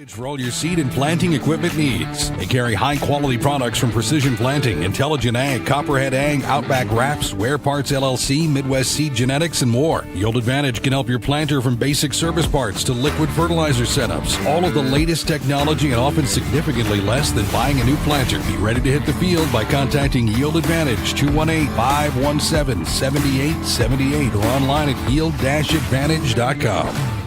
For all your seed and planting equipment needs. They carry high-quality products from Precision Planting, Intelligent Ag, Copperhead Ag, Outback Wraps, Ware Parts LLC, Midwest Seed Genetics, and more. Yield Advantage can help your planter from basic service parts to liquid fertilizer setups. All of the latest technology and often significantly less than buying a new planter. Be ready to hit the field by contacting Yield Advantage 218-517-7878 or online at yield-advantage.com.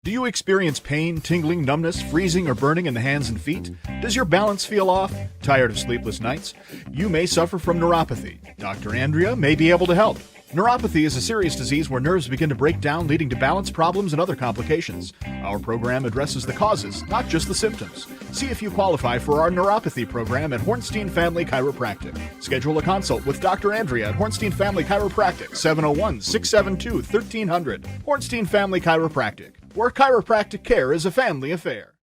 Do you experience pain, tingling, numbness, freezing, or burning in the hands and feet? Does your balance feel off? Tired of sleepless nights? You may suffer from neuropathy. Dr. Andrea may be able to help. Neuropathy is a serious disease where nerves begin to break down, leading to balance problems and other complications. Our program addresses the causes, not just the symptoms. See if you qualify for our neuropathy program at Hornstein Family Chiropractic. Schedule a consult with Dr. Andrea at Hornstein Family Chiropractic, 701-672-1300. Hornstein Family Chiropractic, where chiropractic care is a family affair.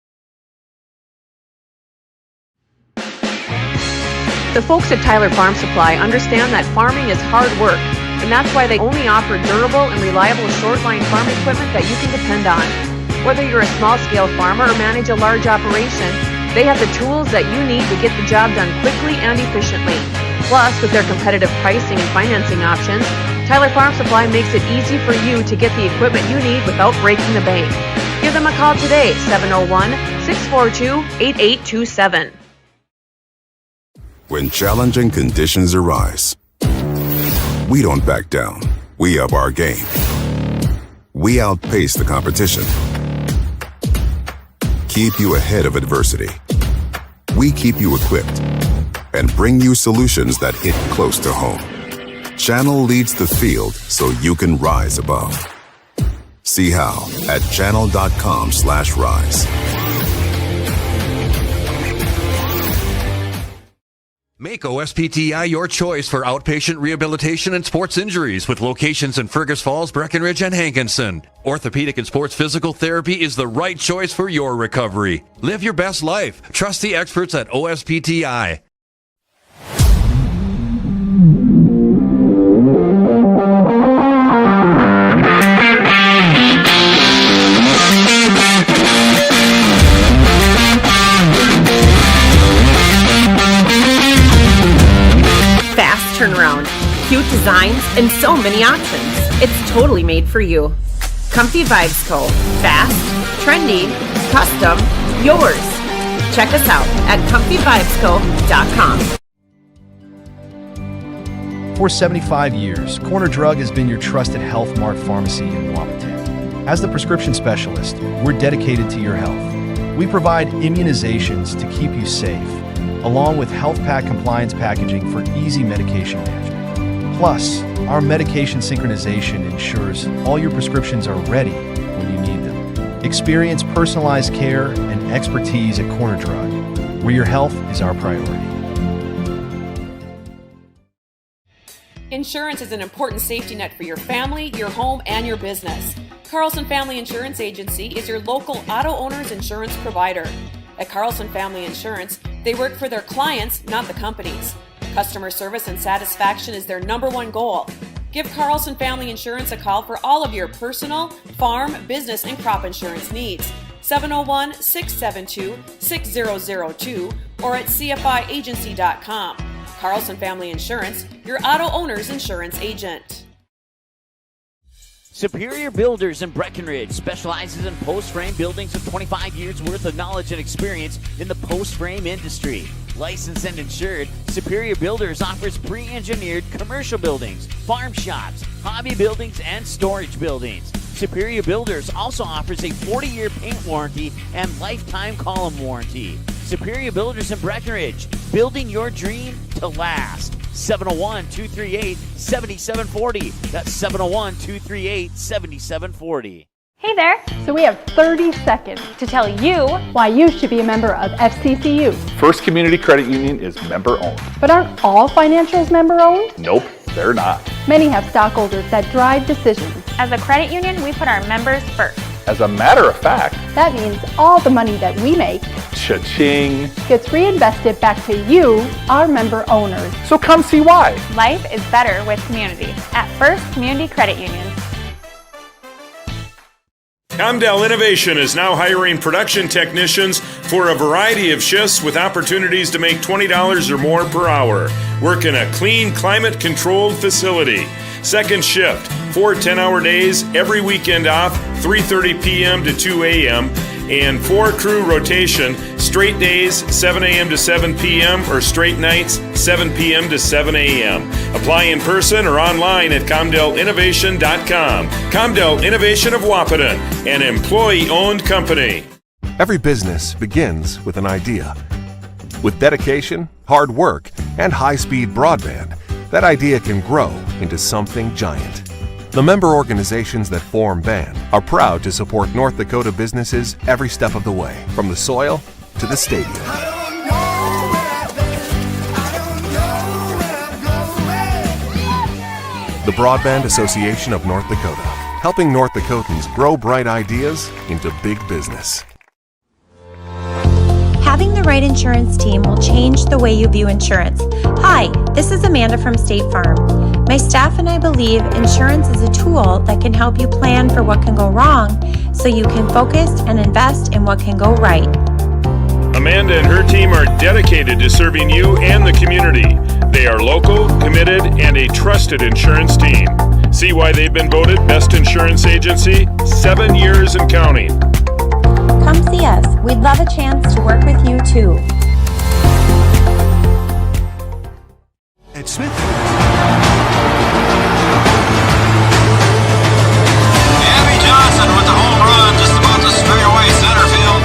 The folks at Tyler Farm Supply understand that farming is hard work, and that's why they only offer durable and reliable short-line farm equipment that you can depend on. Whether you're a small-scale farmer or manage a large operation, they have the tools that you need to get the job done quickly and efficiently. Plus, with their competitive pricing and financing options, Tyler Farm Supply makes it easy for you to get the equipment you need without breaking the bank. Give them a call today, 701-642-8827. When challenging conditions arise, we don't back down. We up our game. We outpace the competition. Keep you ahead of adversity. We keep you equipped and bring you solutions that hit close to home. Channel leads the field so you can rise above. See how at channel.com/rise. Make OSPTI your choice for outpatient rehabilitation and sports injuries with locations in Fergus Falls, Breckenridge, and Hankinson. Orthopedic and sports physical therapy is the right choice for your recovery. Live your best life. Trust the experts at OSPTI. Turnaround, cute designs, and so many options. It's totally made for you. Comfy Vibes Co. Fast, trendy, custom, yours. Check us out at comfyvibesco.com. For 75 years, Corner Drug has been your trusted Health Mart pharmacy in Wahpeton. As the prescription specialist, we're dedicated to your health. We provide immunizations to keep you safe, along with health pack compliance packaging for easy medication management. Plus, our medication synchronization ensures all your prescriptions are ready when you need them. Experience personalized care and expertise at Corner Drug, where your health is our priority. Insurance is an important safety net for your family, your home, and your business. Carlson Family Insurance Agency is your local auto owner's insurance provider. At Carlson Family Insurance, they work for their clients, not the companies. Customer service and satisfaction is their number one goal. Give Carlson Family Insurance a call for all of your personal, farm, business, and crop insurance needs. 701-672-6002 or at cfiagency.com. Carlson Family Insurance, your auto owner's insurance agent. Superior Builders in Breckenridge specializes in post-frame buildings with 25 years worth of knowledge and experience in the post-frame industry. Licensed and insured, Superior Builders offers pre-engineered commercial buildings, farm shops, hobby buildings, and storage buildings. Superior Builders also offers a 40-year paint warranty and lifetime column warranty. Superior Builders in Breckenridge, building your dream to last. 701-238-7740. That's 701-238-7740. Hey there! So we have 30 seconds to tell you why you should be a member of FCCU. First Community Credit Union is member-owned. But aren't all financials member-owned? Nope, they're not. Many have stockholders that drive decisions. As a credit union, we put our members first. As a matter of fact, that means all the money that we make, cha-ching, gets reinvested back to you, our member owners. So come see why. Life is better with community at First Community Credit Union. Comdell Innovation is now hiring production technicians for a variety of shifts with opportunities to make $20 or more per hour. Work in a clean, climate-controlled facility. Second shift, 4 10-hour days, every weekend off, 3:30 p.m. to 2 a.m., and 4-crew rotation, straight days, 7 a.m. to 7 p.m., or straight nights, 7 p.m. to 7 a.m. Apply in person or online at ComdellInnovation.com. Comdell Innovation of Wahpeton, an employee-owned company. Every business begins with an idea. With dedication, hard work, and high-speed broadband, that idea can grow into something giant. The member organizations that form BAND are proud to support North Dakota businesses every step of the way, from the soil to the stadium. The Broadband Association of North Dakota, helping North Dakotans grow bright ideas into big business. Having the right insurance team will change the way you view insurance. Hi, this is Amanda from State Farm. My staff and I believe insurance is a tool that can help you plan for what can go wrong so you can focus and invest in what can go right. Amanda and her team are dedicated to serving you and the community. They are local, committed, and a trusted insurance team. See why they've been voted Best Insurance Agency 7 years and counting. Come see us. We'd love a chance to work with you too. Ed Smith. Abby Johnson with the home run, just about to stray away center field.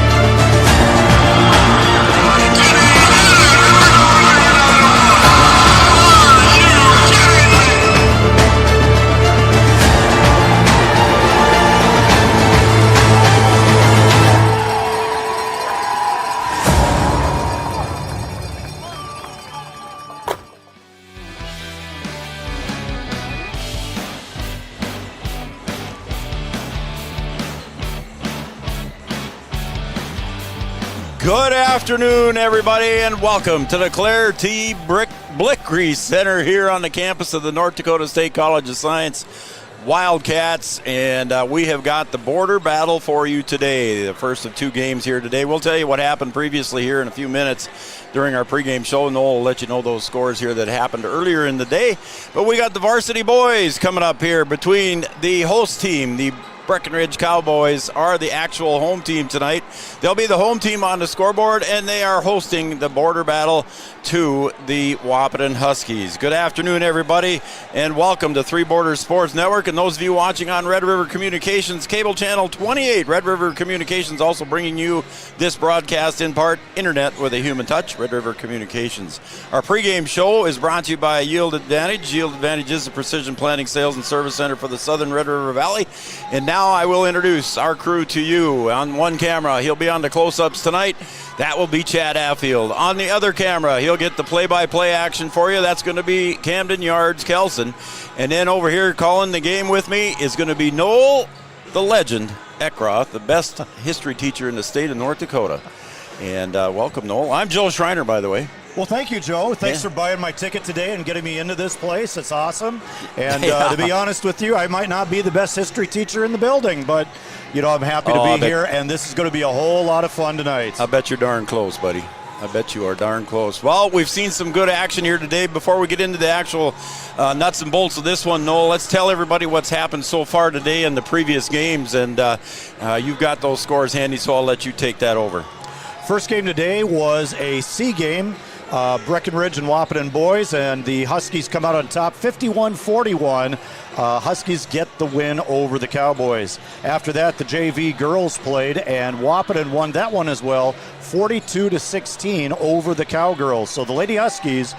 Good afternoon, everybody, and welcome to the Claire T. Breckenridge Center here on the campus of the North Dakota State College of Science Wildcats, and we have got the border battle for you today, the first of 2 games here today. We'll tell you what happened previously here in a few minutes during our pregame show, and Noel will let you know those scores here that happened earlier in the day. But we got the varsity boys coming up here between the host team, the Breckenridge Cowboys are the actual home team tonight. They'll be the home team on the scoreboard, and they are hosting the border battle to the Wahpeton Huskies. Good afternoon, everybody, and welcome to Three Borders Sports Network. And those of you watching on Red River Communications, cable channel 28. Red River Communications also bringing you this broadcast in part internet with a human touch. Red River Communications. Our pregame show is brought to you by Yield Advantage. Yield Advantage is the precision planning sales and service center for the Southern Red River Valley. And now I will introduce our crew to you. On one camera, he'll be on the close-ups tonight. That will be Chad Affield. On the other camera, he'll get the play-by-play action for you. That's going to be Camden Yards Kelson. And then over here calling the game with me is going to be Noel, the legend, Eckroth, the best history teacher in the state of North Dakota. And welcome, Noel. I'm Joe Schreiner, by the way. Well, thank you, Joe. Thanks for buying my ticket today and getting me into this place. It's awesome. And to be honest with you, I might not be the best history teacher in the building, but, you know, I'm happy to be here, and this is going to be a whole lot of fun tonight. I bet you're darn close, buddy. I bet you are darn close. Well, we've seen some good action here today. Before we get into the actual nuts and bolts of this one, Noel, let's tell everybody what's happened so far today in the previous games. And you've got those scores handy, so I'll let you take that over. First game today was a C game. Breckenridge and Wahpeton boys, and the Huskies come out on top 51-41. Huskies get the win over the Cowboys. After that, the JV girls played, and Wahpeton won that one as well, 42-16 over the Cowgirls. So the Lady Huskies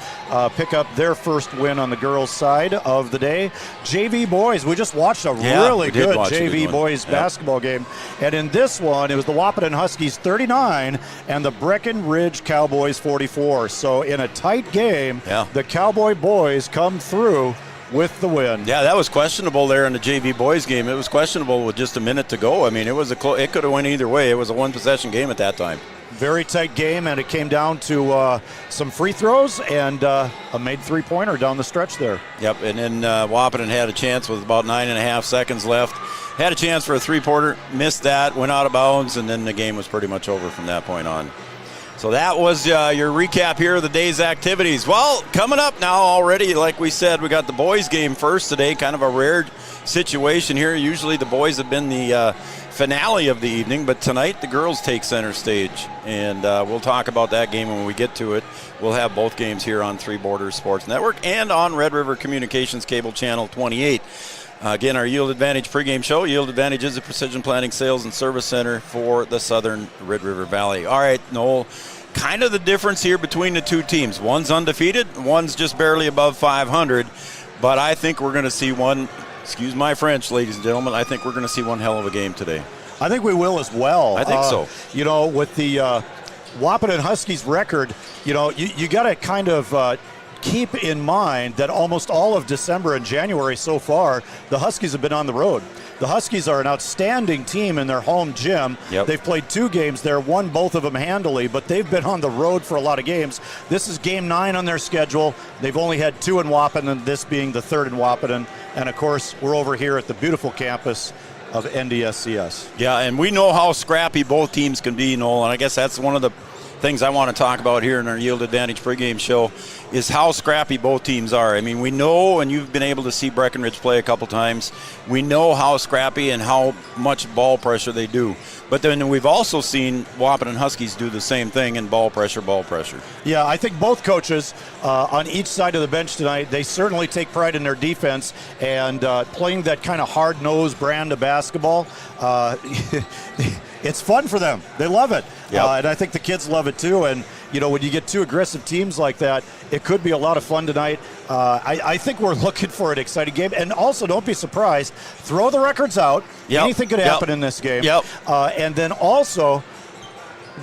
pick up their first win on the girls' side of the day. JV boys, we just watched a really good JV boys basketball game. And in this one, it was the Wahpeton Huskies 39 and the Breckenridge Cowboys 44. So in a tight game, the Cowboy boys come through with the win. Yeah, that was questionable there in the JV boys game. It was questionable with just a minute to go. I mean, it could have went either way. It was a one-possession game at that time. Very tight game, and it came down to some free throws and a made three-pointer down the stretch there. Yep, and then Wahpeton had a chance with about 9.5 seconds left. Had a chance for a three-pointer, missed that, went out of bounds, and then the game was pretty much over from that point on. So that was your recap here of the day's activities. Well, coming up now already, like we said, we got the boys game first today, kind of a rare situation here. Usually the boys have been the finale of the evening, but tonight the girls take center stage, and we'll talk about that game when we get to it. We'll have both games here on Three Borders Sports Network and on Red River Communications Cable Channel 28. Again, our Yield Advantage pregame show. Yield Advantage is a precision planting sales and service center for the southern Red River Valley. All right, Noel, kind of the difference here between the two teams. One's undefeated, one's just barely above 500, but I think we're going to see one. Excuse my French, ladies and gentlemen. I think we're going to see one hell of a game today. I think we will as well. I think so. You know, with the Wahpeton Huskies record, you know, you got to kind of keep in mind that almost all of December and January so far, the Huskies have been on the road. The Huskies are an outstanding team in their home gym. Yep. They've played 2 games there, won both of them handily, but they've been on the road for a lot of games. This is game 9 on their schedule. They've only had 2 in Wahpeton, this being the 3rd in Wahpeton. And, of course, we're over here at the beautiful campus of NDSCS. Yeah, and we know how scrappy both teams can be, Noel, and I guess that's one of the things I want to talk about here in our Yield Advantage pregame show is how scrappy both teams are. I mean, we know, and you've been able to see Breckenridge play a couple times, we know how scrappy and how much ball pressure they do. But then we've also seen Wahpeton Huskies do the same thing in ball pressure. Yeah, I think both coaches on each side of the bench tonight, they certainly take pride in their defense and playing that kind of hard-nosed brand of basketball. It's fun for them. They love it. Yep. And I think the kids love it too. And, you know, when you get 2 aggressive teams like that, it could be a lot of fun tonight. I think we're looking for an exciting game. And also, don't be surprised. Throw the records out. Yep. Anything could happen in this game. Yep. And then also,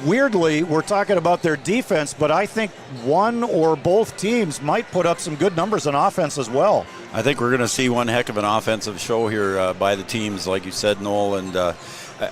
weirdly, we're talking about their defense, but I think one or both teams might put up some good numbers on offense as well. I think we're going to see one heck of an offensive show here by the teams, like you said, Noel, and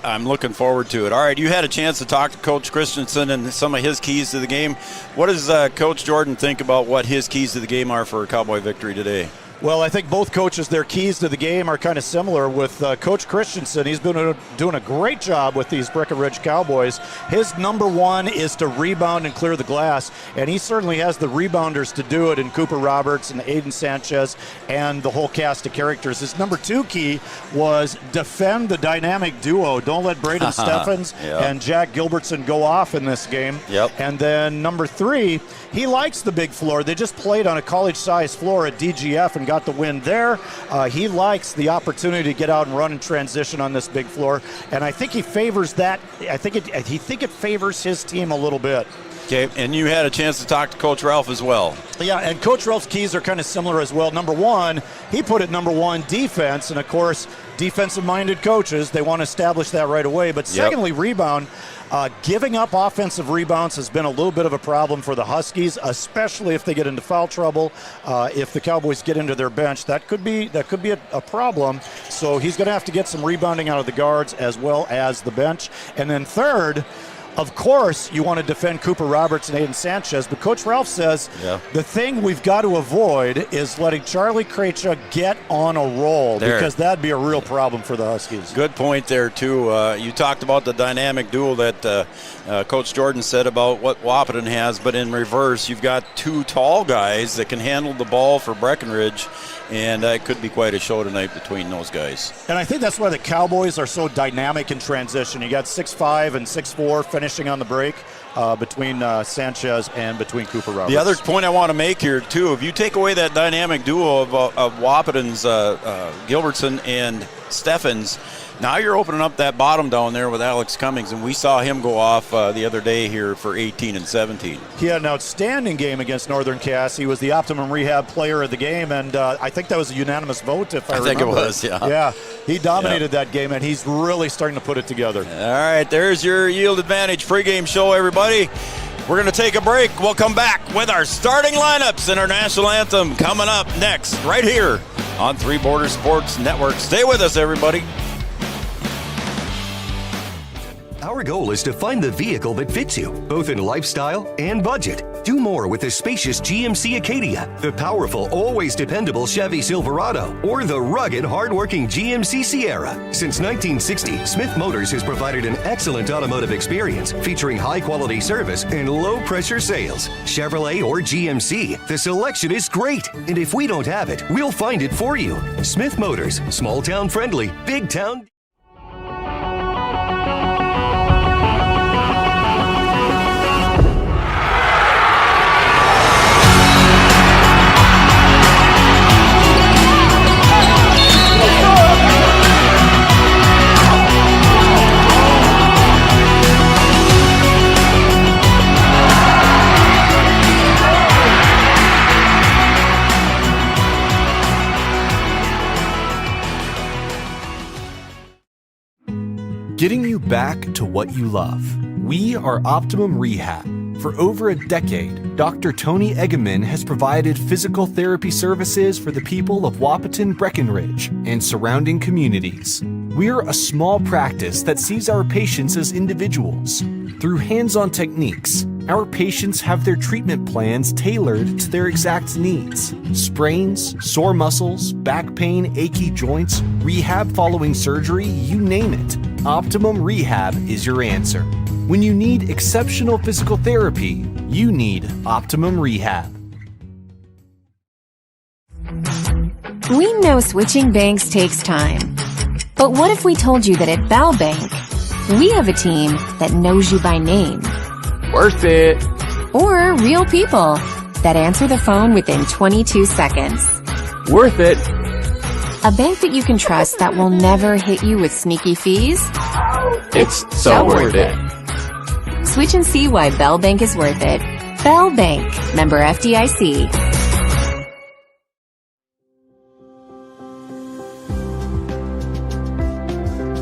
I'm looking forward to it. All right, you had a chance to talk to Coach Christensen and some of his keys to the game. What does Coach Jordan think about what his keys to the game are for a Cowboy victory today? Well, I think both coaches, their keys to the game are kind of similar. With Coach Christensen, he's been doing a great job with these Breckenridge Cowboys. His number 1 is to rebound and clear the glass, and he certainly has the rebounders to do it in Cooper Roberts and Aiden Sanchez and the whole cast of characters. His number 2 key was defend the dynamic duo. Don't let Braden Steffens and Jack Gilbertson go off in this game. Yep. And then number 3, he likes the big floor. They just played on a college-sized floor at DGF and got the win there. He likes the opportunity to get out and run in transition on this big floor, and I think he favors that. I think it favors his team a little bit. Okay, and you had a chance to talk to Coach Ralph as well. Yeah, and Coach Ralph's keys are kind of similar as well. Number 1, he put it number 1, defense, and of course, defensive-minded coaches, they want to establish that right away. But secondly, rebound. Giving up offensive rebounds has been a little bit of a problem for the Huskies, especially if they get into foul trouble. If the Cowboys get into their bench, that could be a problem. So he's going to have to get some rebounding out of the guards as well as the bench. And then third, of course, you want to defend Cooper Roberts and Aiden Sanchez, but Coach Ralph says the thing we've got to avoid is letting Charlie Krejcia get on a roll because that'd be a real problem for the Huskies. Good point there, too. You talked about the dynamic duel that Coach Jordan said about what Wahpeton has, but in reverse, you've got 2 tall guys that can handle the ball for Breckenridge, and it could be quite a show tonight between those guys. And I think that's why the Cowboys are so dynamic in transition. You got 6'5" and 6'4" finishing on the break between Sanchez and between Cooper Roberts. The other point I want to make here, too, if you take away that dynamic duo of Wahpeton's Gilbertson and Steffens, now you're opening up that bottom down there with Alex Cummings, and we saw him go off the other day here for 18 and 17. He had an outstanding game against Northern Cass. He was the Optimum Rehab player of the game, and I think that was a unanimous vote, if I remember. I think it was, yeah. Yeah, he dominated that game, and he's really starting to put it together. All right, there's your Yield Advantage pregame show, everybody. We're going to take a break. We'll come back with our starting lineups and our national anthem coming up next, right here on Three Border Sports Network. Stay with us, everybody. Our goal is to find the vehicle that fits you, both in lifestyle and budget. Do more with the spacious GMC Acadia, the powerful, always dependable Chevy Silverado, or the rugged, hardworking GMC Sierra. Since 1960, Smith Motors has provided an excellent automotive experience featuring high-quality service and low-pressure sales. Chevrolet or GMC, the selection is great. And if we don't have it, we'll find it for you. Smith Motors, small-town friendly, big-town. Getting you back to what you love. We are Optimum Rehab. For over a decade, Dr. Tony Eggeman has provided physical therapy services for the people of Wahpeton, Breckenridge, and surrounding communities. We're a small practice that sees our patients as individuals. Through hands-on techniques, our patients have their treatment plans tailored to their exact needs. Sprains, sore muscles, back pain, achy joints, rehab following surgery, you name it. Optimum Rehab is your answer. When you need exceptional physical therapy, you need Optimum Rehab. We know switching banks takes time. But what if we told you that at Bell Bank, we have a team that knows you by name? Worth it. Or real people that answer the phone within 22 seconds. Worth it. A bank that you can trust that will never hit you with sneaky fees? It's so worth it. Switch and see why Bell Bank is worth it. Bell Bank, member FDIC.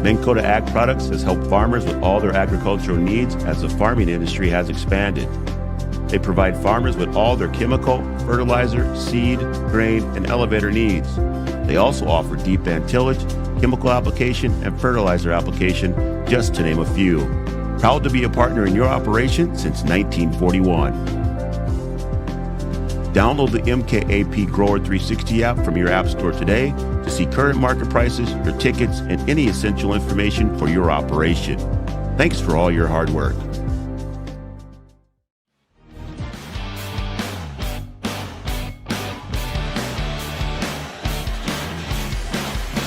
Minn Kota Ag Products has helped farmers with all their agricultural needs as the farming industry has expanded. They provide farmers with all their chemical, fertilizer, seed, grain, and elevator needs. They also offer deep band tillage, chemical application, and fertilizer application, just to name a few. Proud to be a partner in your operation since 1941. Download the MKAP Grower 360 app from your app store today to see current market prices, your tickets, and any essential information for your operation. Thanks for all your hard work.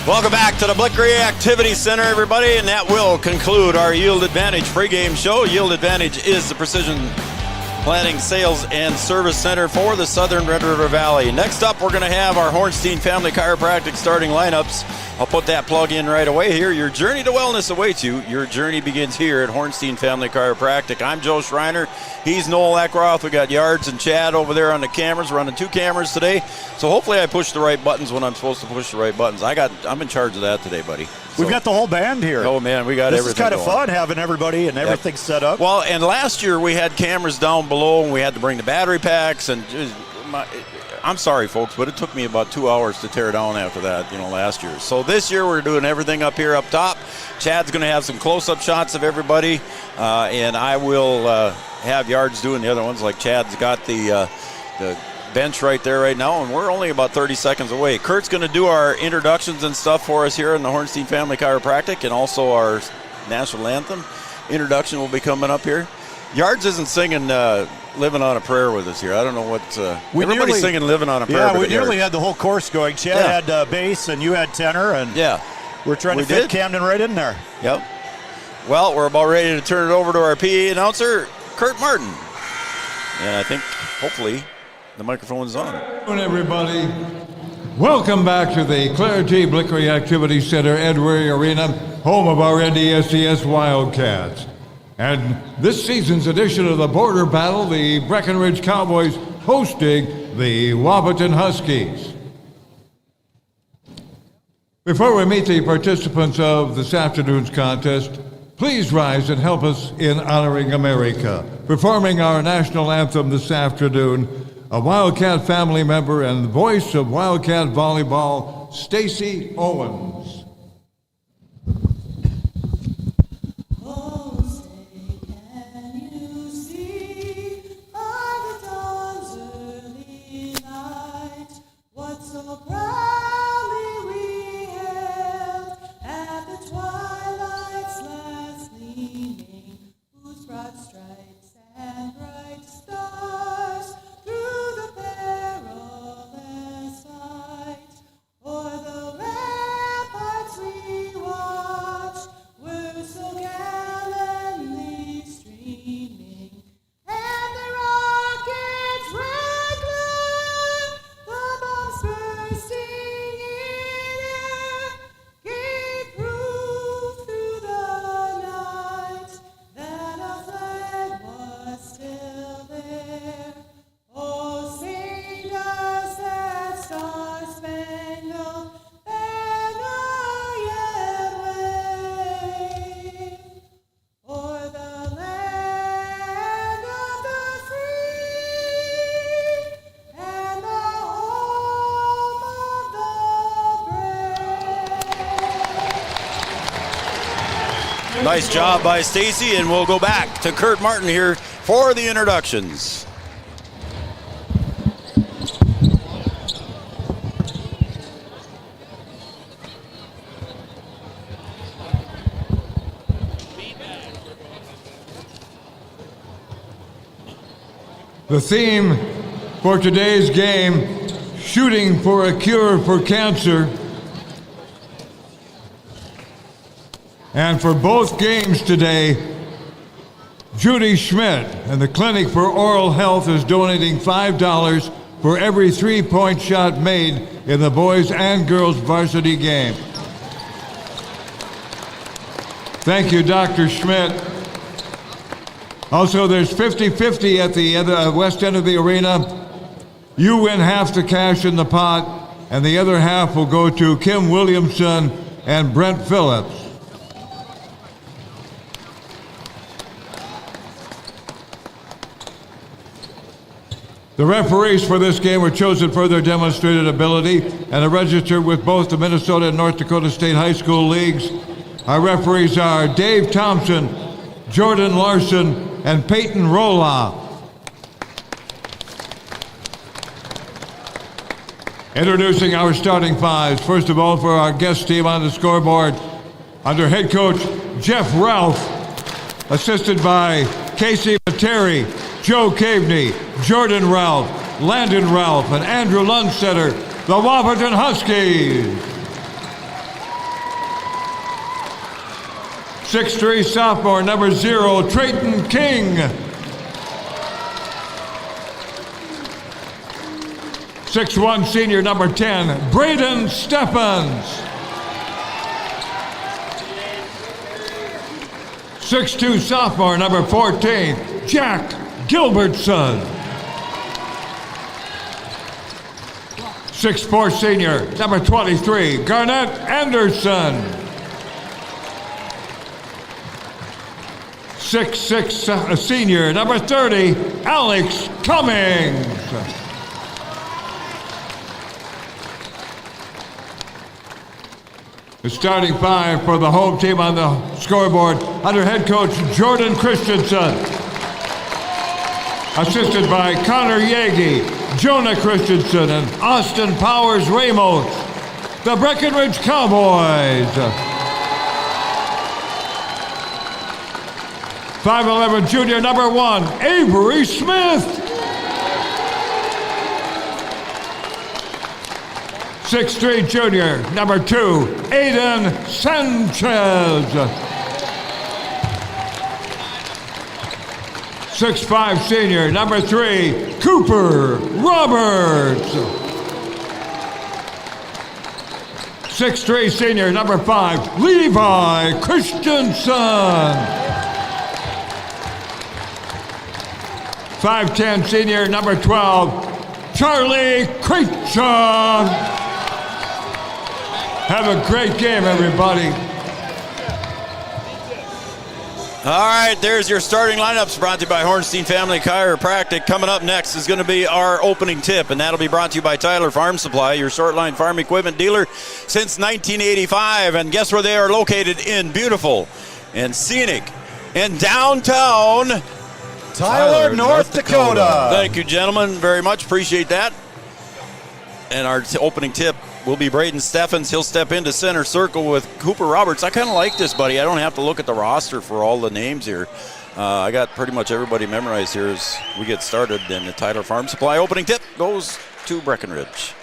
Welcome back to the Bleckenridge Activity Center, everybody, and that will conclude our Yield Advantage pregame show. Yield Advantage is the precision planning, sales, and service center for the Southern Red River Valley. Next up, we're going to have our Hornstein Family Chiropractic starting lineups. I'll put that plug in right away here. Your journey to wellness awaits you. Your journey begins here at Hornstein Family Chiropractic. I'm Joe Schreiner. He's Noel Eckroth. We got Yards and Chad over there on the cameras. We're running 2 cameras today. So hopefully I push the right buttons when I'm supposed to push the right buttons. I'm in charge of that today, buddy. We've got the whole band here. Oh, man, we got everything. This is kind of fun having everybody and everything set up. Well, and last year we had cameras down below and we had to bring the battery packs. And I'm sorry, folks, but it took me about 2 hours to tear down after that, last year. So this year we're doing everything up here up top. Chad's going to have some close-up shots of everybody, and I will have Yards doing the other ones. Like Chad's got the bench right there right now, and we're only about 30 seconds away. Kurt's going to do our introductions and stuff for us here in the Hornstein Family Chiropractic, and also our national anthem introduction will be coming up here. Yards isn't singing Living on a Prayer with us here. I don't know what everybody's singing Living on a Prayer. Yeah, we nearly had the whole course going. Chad had bass and you had tenor, and we're trying to fit Camden right in there. Yep. Well, we're about ready to turn it over to our PA announcer, Kurt Martin. And I think hopefully the microphone's on. Good morning, everybody. Welcome back to the Claire T. Bleckenridge Activity Center, Edward Arena, home of our NDSCS Wildcats. And this season's edition of the Border Battle, the Breckenridge Cowboys hosting the Wahpeton Huskies. Before we meet the participants of this afternoon's contest, please rise and help us in honoring America. Performing our national anthem this afternoon, a Wildcat family member and the voice of Wildcat volleyball, Stacy Owens. Nice job by Stacy, and we'll go back to Kurt Martin here for the introductions. The theme for today's game, Shooting for a Cure for Cancer. And for both games today, Judy Schmidt and the Clinic for Oral Health is donating $5 for every 3-point shot made in the boys and girls varsity game. Thank you, Dr. Schmidt. Also, there's 50-50 at the west end of the arena. You win half the cash in the pot, and the other half will go to Kim Williamson and Brent Phillips. The referees for this game were chosen for their demonstrated ability and are registered with both the Minnesota and North Dakota State High School leagues. Our referees are Dave Thompson, Jordan Larson, and Peyton Rolla. Introducing our starting fives. First of all, for our guest team on the scoreboard, under head coach Jeff Ralph, assisted by Casey Materi, Joe Caveney, Jordan Ralph, Landon Ralph, and Andrew Lundstetter, the Wahpeton Huskies. 6'3" sophomore, number 0, Trayton King. 6'1" senior, number 10, Braden Stephens. 6'2" sophomore, number 14, Jack Gilbertson. 6'4" senior, number 23, Garnett Anderson. 6'6" senior, number 30, Alex Cummings. The starting five for the home team on the scoreboard under head coach Jordan Christensen. Assisted by Connor Yagi, Jonah Christensen, and Austin Powers Ramos. The Breckenridge Cowboys. 5'11" junior, number 1, Avery Smith. 6'3" junior, number 2, Aiden Sanchez. 6'5" senior, number 3, Cooper Roberts. 6'3" senior, number 5, Levi Christensen. 5'10" senior, number 12, Charlie Creighton. Have a great game, everybody. All right, there's your starting lineups brought to you by Hornstein Family Chiropractic. Coming up next is going to be our opening tip, and that'll be brought to you by Tyler Farm Supply, your short-line farm equipment dealer since 1985. And guess where they are located? In beautiful and scenic and downtown Tyler, North Dakota. Thank you, gentlemen, very much. Appreciate that. And our opening tip will be Braden Steffens. He'll step into center circle with Cooper Roberts. I kind of like this, buddy. I don't have to look at the roster for all the names here. I got pretty much everybody memorized here as we get started. And the Tyler Farm Supply opening tip goes to Breckenridge.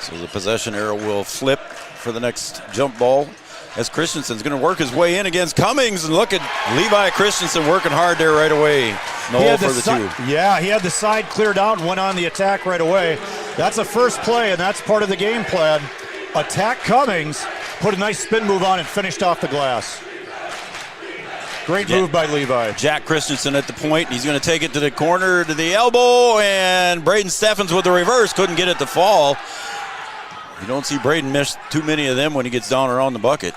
So the possession arrow will flip for the next jump ball as Christensen's going to work his way in against Cummings. And look at Levi Christensen working hard there right away. No for the two. Yeah, he had the side cleared out and went on the attack right away. That's a first play, and that's part of the game plan. Attack Cummings, put a nice spin move on and finished off the glass. Great move by Levi. Jack Christensen at the point. He's going to take it to the corner, to the elbow, and Braden Steffens with the reverse. Couldn't get it to fall. You don't see Braden miss too many of them when he gets down around the bucket.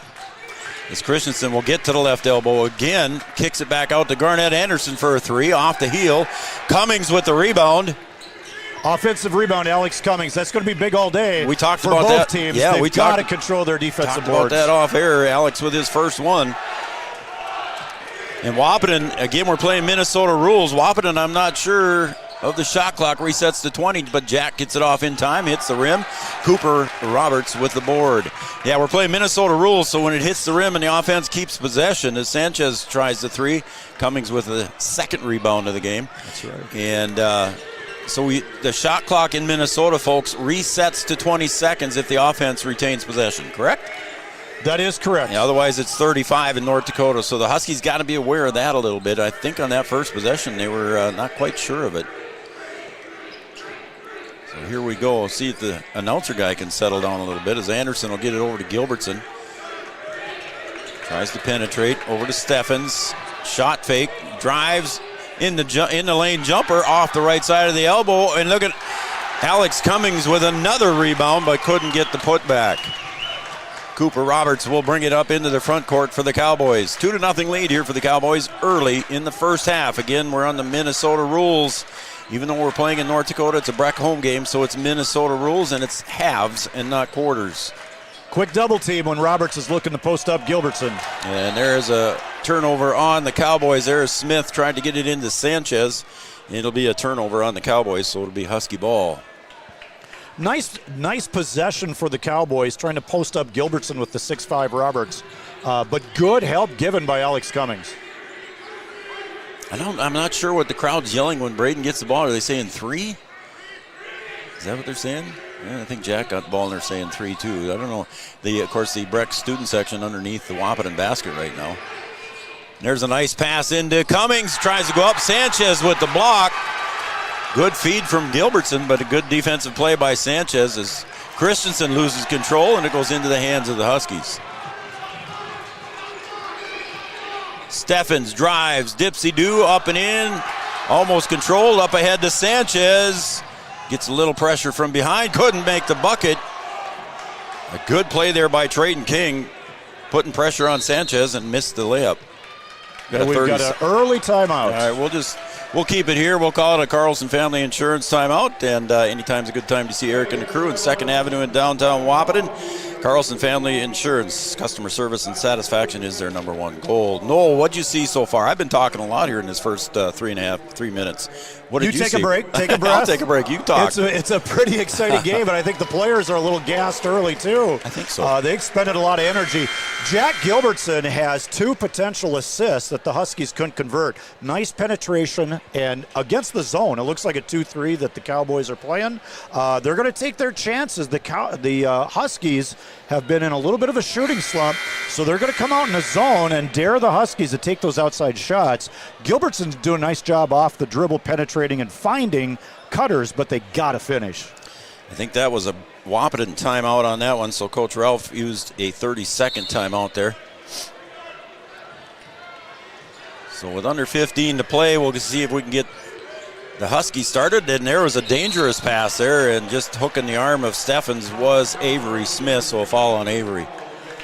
As Christensen will get to the left elbow again, kicks it back out to Garnett Anderson for a three, off the heel. Cummings with the rebound. Offensive rebound, Alex Cummings. That's going to be big all day. We talked for about both that. teams. Yeah, They've got to control their defensive boards. About that off air. Alex with his first one. And Wahpeton, again, we're playing Minnesota rules. Wahpeton, I'm not sure of the shot clock, resets to 20, but Jack gets it off in time, hits the rim. Cooper Roberts with the board. Yeah, we're playing Minnesota rules, so when it hits the rim and the offense keeps possession, as Sanchez tries the three, Cummings with the second rebound of the game. That's right. And so the shot clock in Minnesota, folks, resets to 20 seconds if the offense retains possession, correct? That is correct. Yeah, otherwise it's 35 in North Dakota, so the Huskies got to be aware of that a little bit. I think on that first possession they were not quite sure of it. So here we go. See if the announcer guy can settle down a little bit as Anderson will get it over to Gilbertson. Tries to penetrate over to Steffens. Shot fake. Drives in the lane jumper off the right side of the elbow. And look at Alex Cummings with another rebound but couldn't get the putback. Cooper Roberts will bring it up into the front court for the Cowboys. 2-0 lead here for the Cowboys early in the first half. Again, we're on the Minnesota rules. Even though we're playing in North Dakota, it's a Breck home game, so it's Minnesota rules, and it's halves and not quarters. Quick double team when Roberts is looking to post up Gilbertson. And there's a turnover on the Cowboys. There's Smith trying to get it into Sanchez. It'll be a turnover on the Cowboys, so it'll be Husky ball. Nice possession for the Cowboys, trying to post up Gilbertson with the 6'5 Roberts. But good help given by Alex Cummings. I'm not sure what the crowd's yelling when Braden gets the ball. Are they saying three? Is that what they're saying? Yeah, I think Jack got the ball and they're saying 3 too. I don't know. Of course, the Breck student section underneath the Wahpeton basket right now. There's a nice pass into Cummings. Tries to go up. Sanchez with the block. Good feed from Gilbertson, but a good defensive play by Sanchez as Christensen loses control and it goes into the hands of the Huskies. Steffens drives, dipsy-do, up and in, almost controlled, up ahead to Sanchez. Gets a little pressure from behind, couldn't make the bucket. A good play there by Trayton King, putting pressure on Sanchez and missed the layup. We've got an early timeout. All right, we'll keep it here. We'll call it a Carlson Family Insurance timeout, and anytime's a good time to see Eric and the crew in 2nd Avenue in downtown Wahpeton. Carlson Family Insurance, customer service and satisfaction is their number one goal. Noel, what'd you see so far? I've been talking a lot here in this first 3 minutes. What did you see? Take a break. Take a breath. I'll take a break. You talk. It's a pretty exciting game, but I think the players are a little gassed early, too. I think so. They expended a lot of energy. Jack Gilbertson has 2 potential assists that the Huskies couldn't convert. Nice penetration, and against the zone, it looks like a 2-3 that the Cowboys are playing. They're going to take their chances. The Huskies have been in a little bit of a shooting slump, so they're going to come out in a zone and dare the Huskies to take those outside shots. Gilbertson's doing a nice job off the dribble, penetrating and finding cutters, but they got to finish. I think that was a Wahpeton timeout on that one, so Coach Ralph used a 30-second timeout there. So with under 15 to play, we'll see if we can get the Huskies started. And there was a dangerous pass there, and just hooking the arm of Steffens was Avery Smith, so a foul on Avery.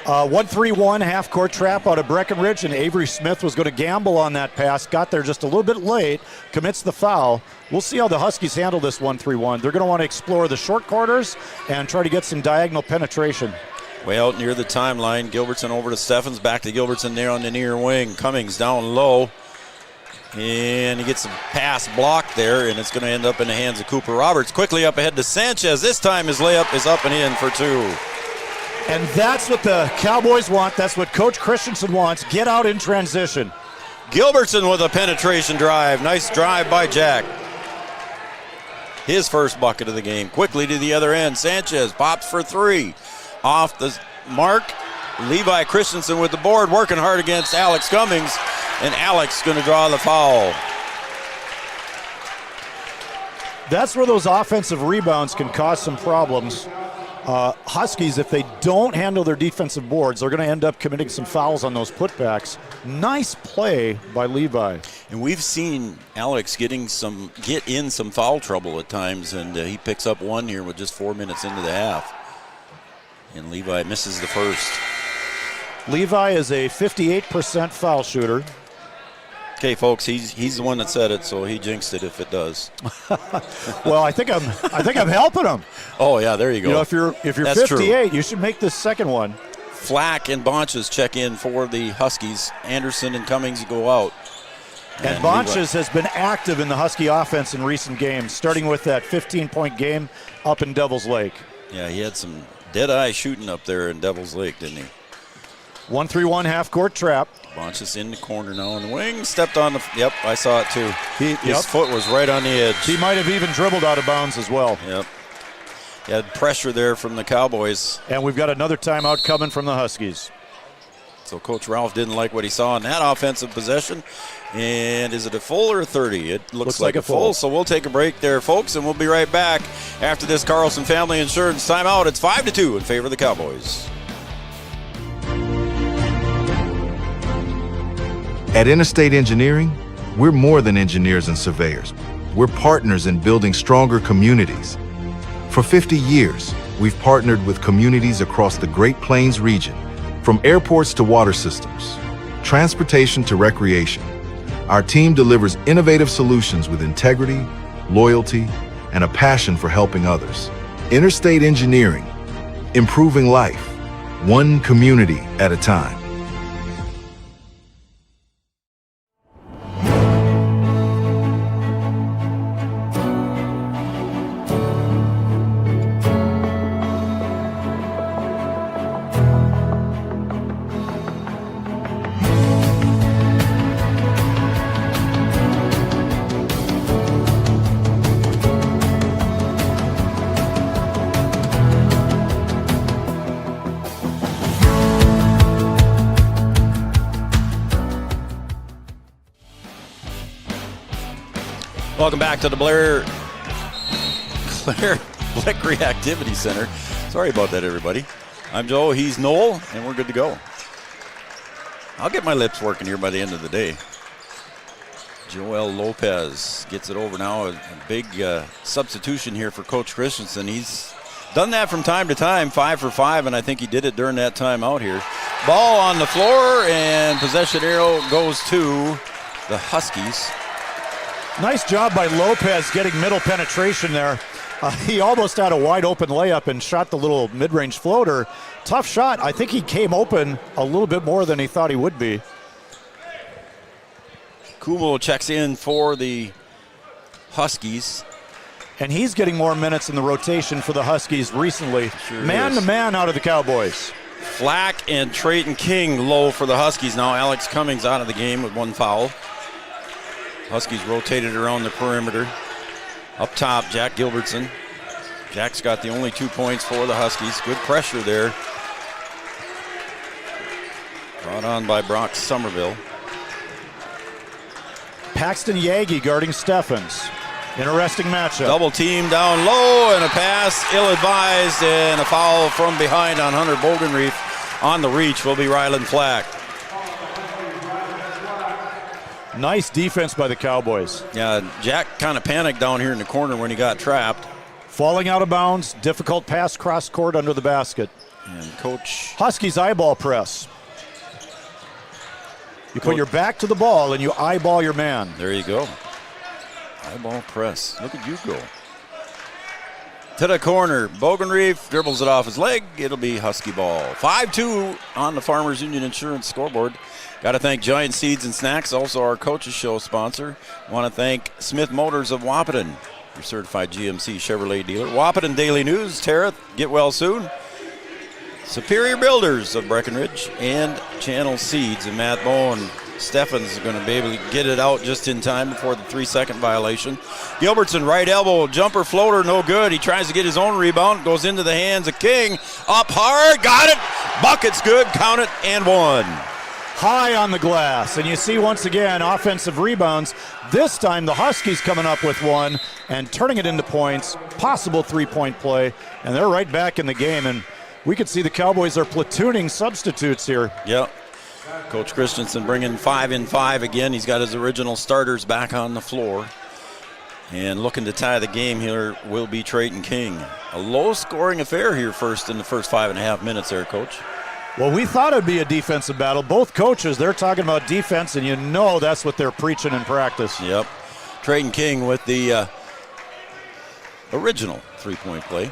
1-3-1 half-court trap out of Breckenridge, and Avery Smith was going to gamble on that pass. Got there just a little bit late, commits the foul. We'll see how the Huskies handle this 1-3-1. They're going to want to explore the short corners and try to get some diagonal penetration. Way out near the timeline, Gilbertson over to Steffens, back to Gilbertson there on the near wing. Cummings down low, and he gets a pass blocked there, and it's going to end up in the hands of Cooper Roberts. Quickly up ahead to Sanchez. This time his layup is up and in for two. And that's what the Cowboys want. That's what Coach Christensen wants. Get out in transition. Gilbertson with a penetration drive. Nice drive by Jack. His first bucket of the game. Quickly to the other end. Sanchez pops for three. Off the mark. Levi Christensen with the board, working hard against Alex Cummings. And Alex going to draw the foul. That's where those offensive rebounds can cause some problems. Huskies, if they don't handle their defensive boards, they're going to end up committing some fouls on those putbacks. Nice play by Levi. And we've seen Alex get in some foul trouble at times, and he picks up one here with just 4 minutes into the half. And Levi misses the first. Levi is a 58% foul shooter. Okay, folks, he's the one that said it, so he jinxed it if it does. Well, I think I'm helping him. Oh yeah, there you go. You know, if you're That's 58, true. you should make this second one. Flack and Bonches check in for the Huskies. Anderson and Cummings go out. And Bonches has been active in the Husky offense in recent games, starting with that 15-point game up in Devil's Lake. Yeah, he had some dead-eye shooting up there in Devil's Lake, didn't he? 1-3-1 half-court trap. Bonches in the corner now on the wing. Stepped on the... Yep, I saw it too. His foot was right on the edge. He might have even dribbled out of bounds as well. Yep. He had pressure there from the Cowboys. And we've got another timeout coming from the Huskies. So Coach Ralph didn't like what he saw in that offensive possession. And is it a full or a 30? It looks like a full. So we'll take a break there, folks, and we'll be right back after this Carlson Family Insurance timeout. It's 5-2 in favor of the Cowboys. At Interstate Engineering, we're more than engineers and surveyors. We're partners in building stronger communities. For 50 years, we've partnered with communities across the Great Plains region, from airports to water systems, transportation to recreation. Our team delivers innovative solutions with integrity, loyalty, and a passion for helping others. Interstate Engineering, improving life, one community at a time. Welcome back to the Claire Blick Reactivity Center. Sorry about that, everybody. I'm Joe, he's Noel, and we're good to go. I'll get my lips working here by the end of the day. Joel Lopez gets it over now. A big substitution here for Coach Christensen. He's done that from time to time, 5 for 5, and I think he did it during that time out here. Ball on the floor, and possession arrow goes to the Huskies. Nice job by Lopez getting middle penetration there. He almost had a wide open layup and shot the little mid-range floater. Tough shot. I think he came open a little bit more than he thought he would be. Kumo checks in for the Huskies. And he's getting more minutes in the rotation for the Huskies recently. Sure Man-to-man out of the Cowboys. Flack and Trayton King low for the Huskies. Now Alex Cummings out of the game with one foul. Huskies rotated around the perimeter. Up top, Jack Gilbertson. Jack's got the only 2 points for the Huskies. Good pressure there. Brought on by Brock Somerville. Paxton Yagi guarding Steffens. Interesting matchup. Double team down low, and a pass ill-advised, and a foul from behind on Hunter Bogenreef. On the reach will be Ryland Flack. Nice defense by the Cowboys. Yeah, Jack kind of panicked down here in the corner when he got trapped. Falling out of bounds, difficult pass cross court under the basket. And Coach Huskies eyeball press. You put your back to the ball and you eyeball your man. There you go. Eyeball press. Look at you go. To the corner. Bogenreef dribbles it off his leg. It'll be Husky ball. 5-2 on the Farmers Union Insurance scoreboard. Got to thank Giant Seeds and Snacks, also our Coaches Show sponsor. Want to thank Smith Motors of Wahpeton, your certified GMC Chevrolet dealer. Wahpeton Daily News. Tara, get well soon. Superior Builders of Breckenridge and Channel Seeds. And Matt Bowen, Steffens is going to be able to get it out just in time before the 3-second violation. Gilbertson, right elbow, jumper floater, no good. He tries to get his own rebound, goes into the hands of King. Up hard, got it. Bucket's good, count it, and one. High on the glass. And you see once again offensive rebounds. This time the Huskies coming up with one and turning it into points. Possible three-point play. And they're right back in the game. And we could see the Cowboys are platooning substitutes here. Yep. Coach Christensen bringing 5 in 5 again. He's got his original starters back on the floor. And looking to tie the game here will be Trayton King. A low-scoring affair here in the first 5.5 minutes there, Coach. Well, we thought it'd be a defensive battle. Both coaches, they're talking about defense, and you know that's what they're preaching in practice. Yep. Trayton King with the original three-point play.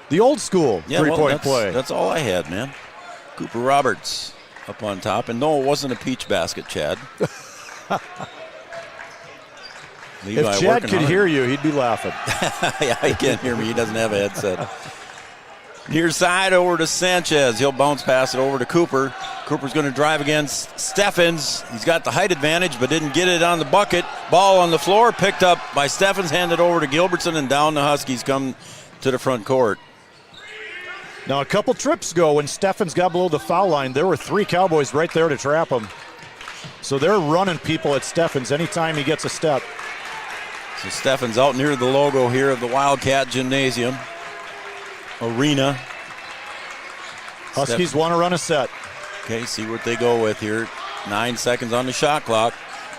The old school three-point play. That's all I had, man. Cooper Roberts up on top. And no, it wasn't a peach basket, Chad. If Chad could hear you, he'd be laughing. Yeah, he can't hear me. He doesn't have a headset. Near side over to Sanchez. He'll bounce pass it over to Cooper. Cooper's going to drive against Steffens. He's got the height advantage, but didn't get it on the bucket. Ball on the floor, picked up by Steffens, handed over to Gilbertson, and down the Huskies come to the front court. Now, a couple trips ago when Steffens got below the foul line, there were 3 Cowboys right there to trap him. So they're running people at Steffens anytime he gets a step. So Steffens out near the logo here of the Wildcat Gymnasium Arena. Huskies want to run a set. Okay, see what they go with here. 9 seconds on the shot clock.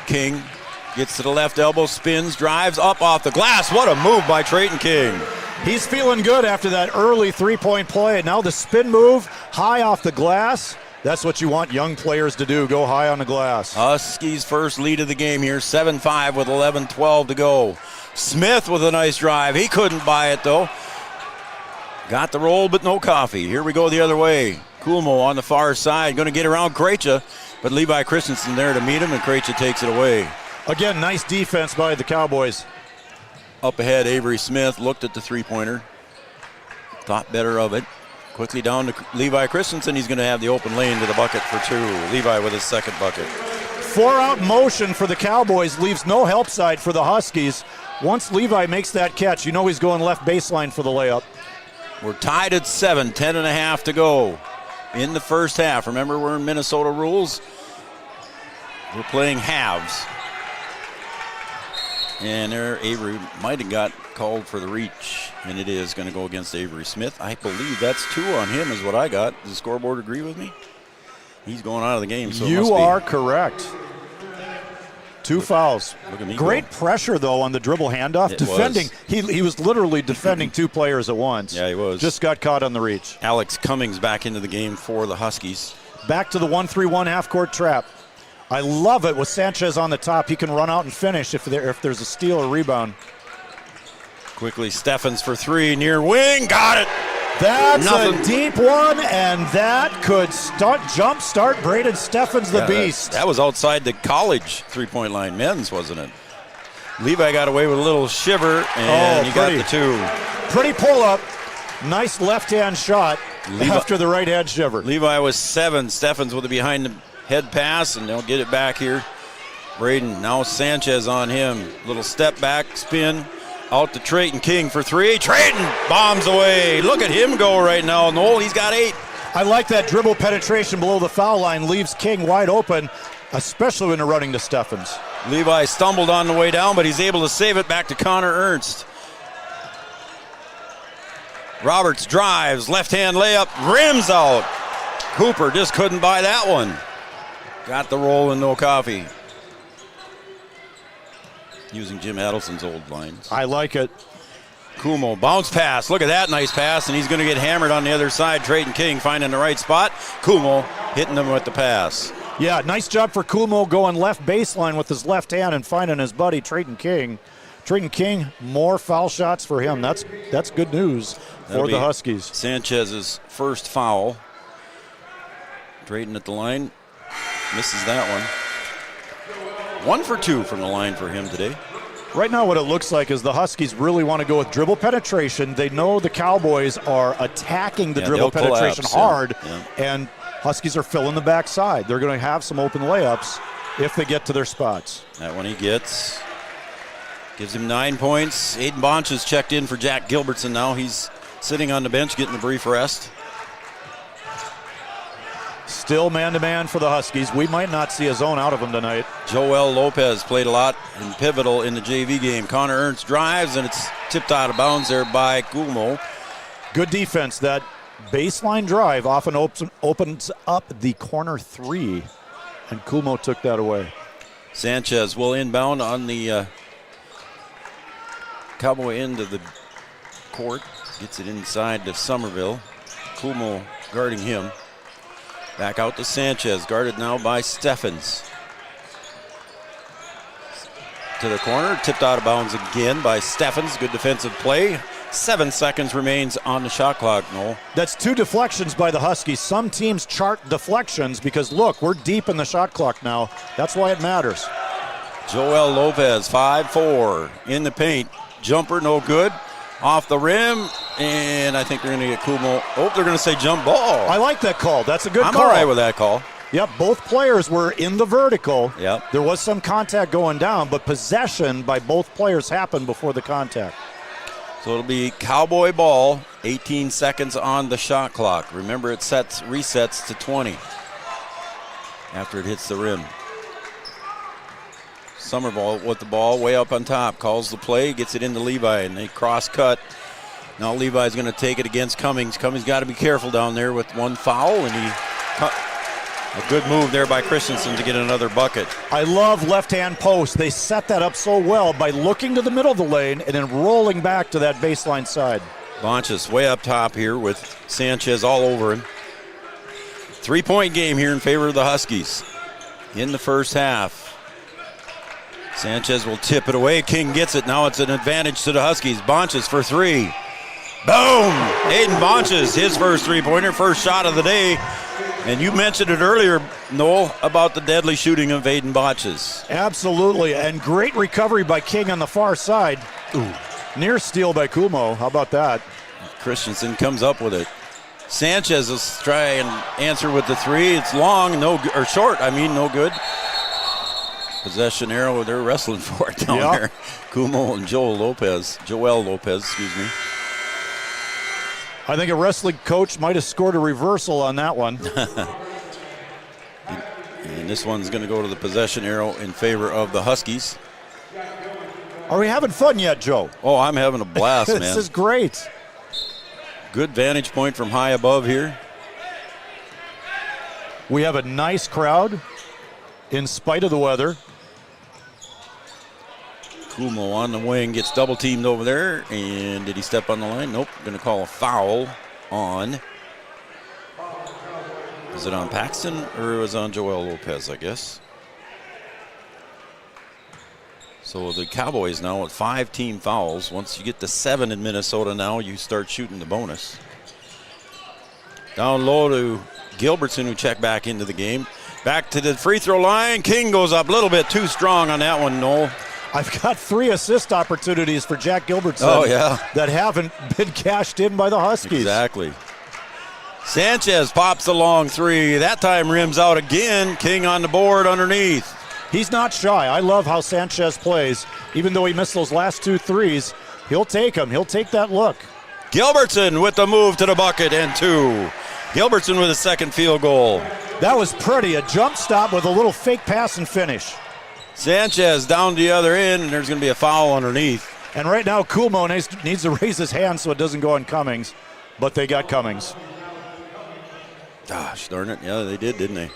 King gets to the left elbow, spins, drives up off the glass. What a move by Trayton King. He's feeling good after that early three-point play. Now the spin move, high off the glass. That's what you want young players to do, go high on the glass. Huskies' first lead of the game here, 7-5 with 11-12 to go. Smith with a nice drive. He couldn't buy it, though. Got the roll, but no coffee. Here we go the other way. Kulmo on the far side, going to get around Krejci, but Levi Christensen there to meet him, and Krejci takes it away. Again, nice defense by the Cowboys. Up ahead, Avery Smith looked at the three-pointer, thought better of it. Quickly down to Levi Christensen. He's going to have the open lane to the bucket for 2. Levi with his second bucket. 4-out motion for the Cowboys leaves no help side for the Huskies. Once Levi makes that catch, you know he's going left baseline for the layup. We're tied at 7, 10.5 to go in the first half. Remember, we're in Minnesota rules. We're playing halves. And there, Avery might have got called for the reach, and it is going to go against Avery Smith. I believe that's 2 on him is what I got. Does the scoreboard agree with me? He's going out of the game. So you are correct. 2 fouls. Look at me. Great pressure, though, on the dribble handoff. Defending. He was literally defending 2 players at once. Yeah, he was. Just got caught on the reach. Alex Cummings back into the game for the Huskies. Back to the 1-3-1 half-court trap. I love it with Sanchez on the top. He can run out and finish if there's a steal or rebound. Quickly, Steffens for 3, near wing, got it. That's a deep one, and that could jump-start Braden Steffens, the beast. That was outside the college three-point line, men's, wasn't it? Levi got away with a little shiver, and he got the 2. Pretty pull-up. Nice left-hand shot after the right-hand shiver. Levi was 7. Steffens with a behind-the-head pass, and they'll get it back here. Braden, now Sanchez on him. Little step back, spin. Out to Trayton King for 3. Trayton bombs away. Look at him go right now. No, he's got 8. I like that dribble penetration below the foul line. Leaves King wide open, especially when they're running to Steffens. Levi stumbled on the way down, but he's able to save it back to Connor Ernst. Roberts drives, left-hand layup, rims out. Cooper just couldn't buy that one. Got the roll and no coffee. Using Jim Adelson's old lines. I like it. Kumo, bounce pass. Look at that nice pass, and he's going to get hammered on the other side. Trayton King finding the right spot. Kumo hitting him with the pass. Yeah, nice job for Kumo going left baseline with his left hand and finding his buddy Trayton King. Trayton King, more foul shots for him. That's good news for the Huskies. Sanchez's first foul. Trayton at the line. Misses that one. 1 for 2 from the line for him today. Right now what it looks like is the Huskies really want to go with dribble penetration. They know the Cowboys are attacking the dribble penetration hard, and Huskies are filling the backside. They're going to have some open layups if they get to their spots. That one he gets. Gives him 9 points. Aiden Bonch has checked in for Jack Gilbertson now. He's sitting on the bench getting a brief rest. Still man-to-man for the Huskies. We might not see a zone out of them tonight. Joel Lopez played a lot and pivotal in the JV game. Connor Ernst drives, and it's tipped out of bounds there by Kumo. Good defense. That baseline drive often opens up the corner three, and Kumo took that away. Sanchez will inbound on the Cowboy end of the court. Gets it inside to Somerville. Kumo guarding him. Back out to Sanchez, guarded now by Steffens. To the corner, tipped out of bounds again by Steffens. Good defensive play. 7 seconds remains on the shot clock, Noel. That's 2 deflections by the Huskies. Some teams chart deflections because, look, we're deep in the shot clock now. That's why it matters. Joel Lopez, 5'4", in the paint. Jumper, no good. Off the rim, and I think they're going to get Kumo. Oh, they're going to say jump ball. I like that call. That's a good call. I'm all right with that call. Yep, both players were in the vertical. Yep. There was some contact going down, but possession by both players happened before the contact. So it'll be Cowboy ball, 18 seconds on the shot clock. Remember, it resets to 20 after it hits the rim. Somerville with the ball way up on top, calls the play, gets it into Levi, and they cross-cut. Now Levi's going to take it against Cummings. Cummings got to be careful down there with one foul, and a good move there by Christensen to get another bucket. I love left-hand post. They set that up so well by looking to the middle of the lane and then rolling back to that baseline side. Bonchus way up top here with Sanchez all over him. 3-point game here in favor of the Huskies in the first half. Sanchez will tip it away. King gets it. Now it's an advantage to the Huskies. Bonchus for 3. Boom! Aiden Bonchus, his first three-pointer, first shot of the day. And you mentioned it earlier, Noel, about the deadly shooting of Aiden Bonchus. Absolutely, and great recovery by King on the far side. Ooh. Near steal by Kumo. How about that? Christensen comes up with it. Sanchez will try and answer with the 3. It's long, short, no good. Possession arrow, they're wrestling for it down there. Kumo and Joel Lopez, excuse me. I think a wrestling coach might have scored a reversal on that one. And this one's going to go to the possession arrow in favor of the Huskies. Are we having fun yet, Joe? Oh, I'm having a blast, man. This is great. Good vantage point from high above here. We have a nice crowd in spite of the weather. Kumo on the wing, gets double teamed over there. And did he step on the line? Nope. Going to call a foul on. Is it on Paxton or was it on Joel Lopez, I guess? So the Cowboys now with 5 team fouls. Once you get to 7 in Minnesota now, you start shooting the bonus. Down low to Gilbertson, who checked back into the game. Back to the free throw line. King goes up a little bit too strong on that one, Noel. I've got 3 assist opportunities for Jack Gilbertson that haven't been cashed in by the Huskies. Exactly. Sanchez pops the long 3. That time rims out again. King on the board underneath. He's not shy. I love how Sanchez plays. Even though he missed those last 2 threes, he'll take them. He'll take that look. Gilbertson with the move to the bucket and 2. Gilbertson with a second field goal. That was pretty. A jump stop with a little fake pass and finish. Sanchez down the other end, and there's going to be a foul underneath. And right now, Kumo needs to raise his hand so it doesn't go on Cummings. But they got Cummings. Gosh darn it. Yeah, they did, didn't they?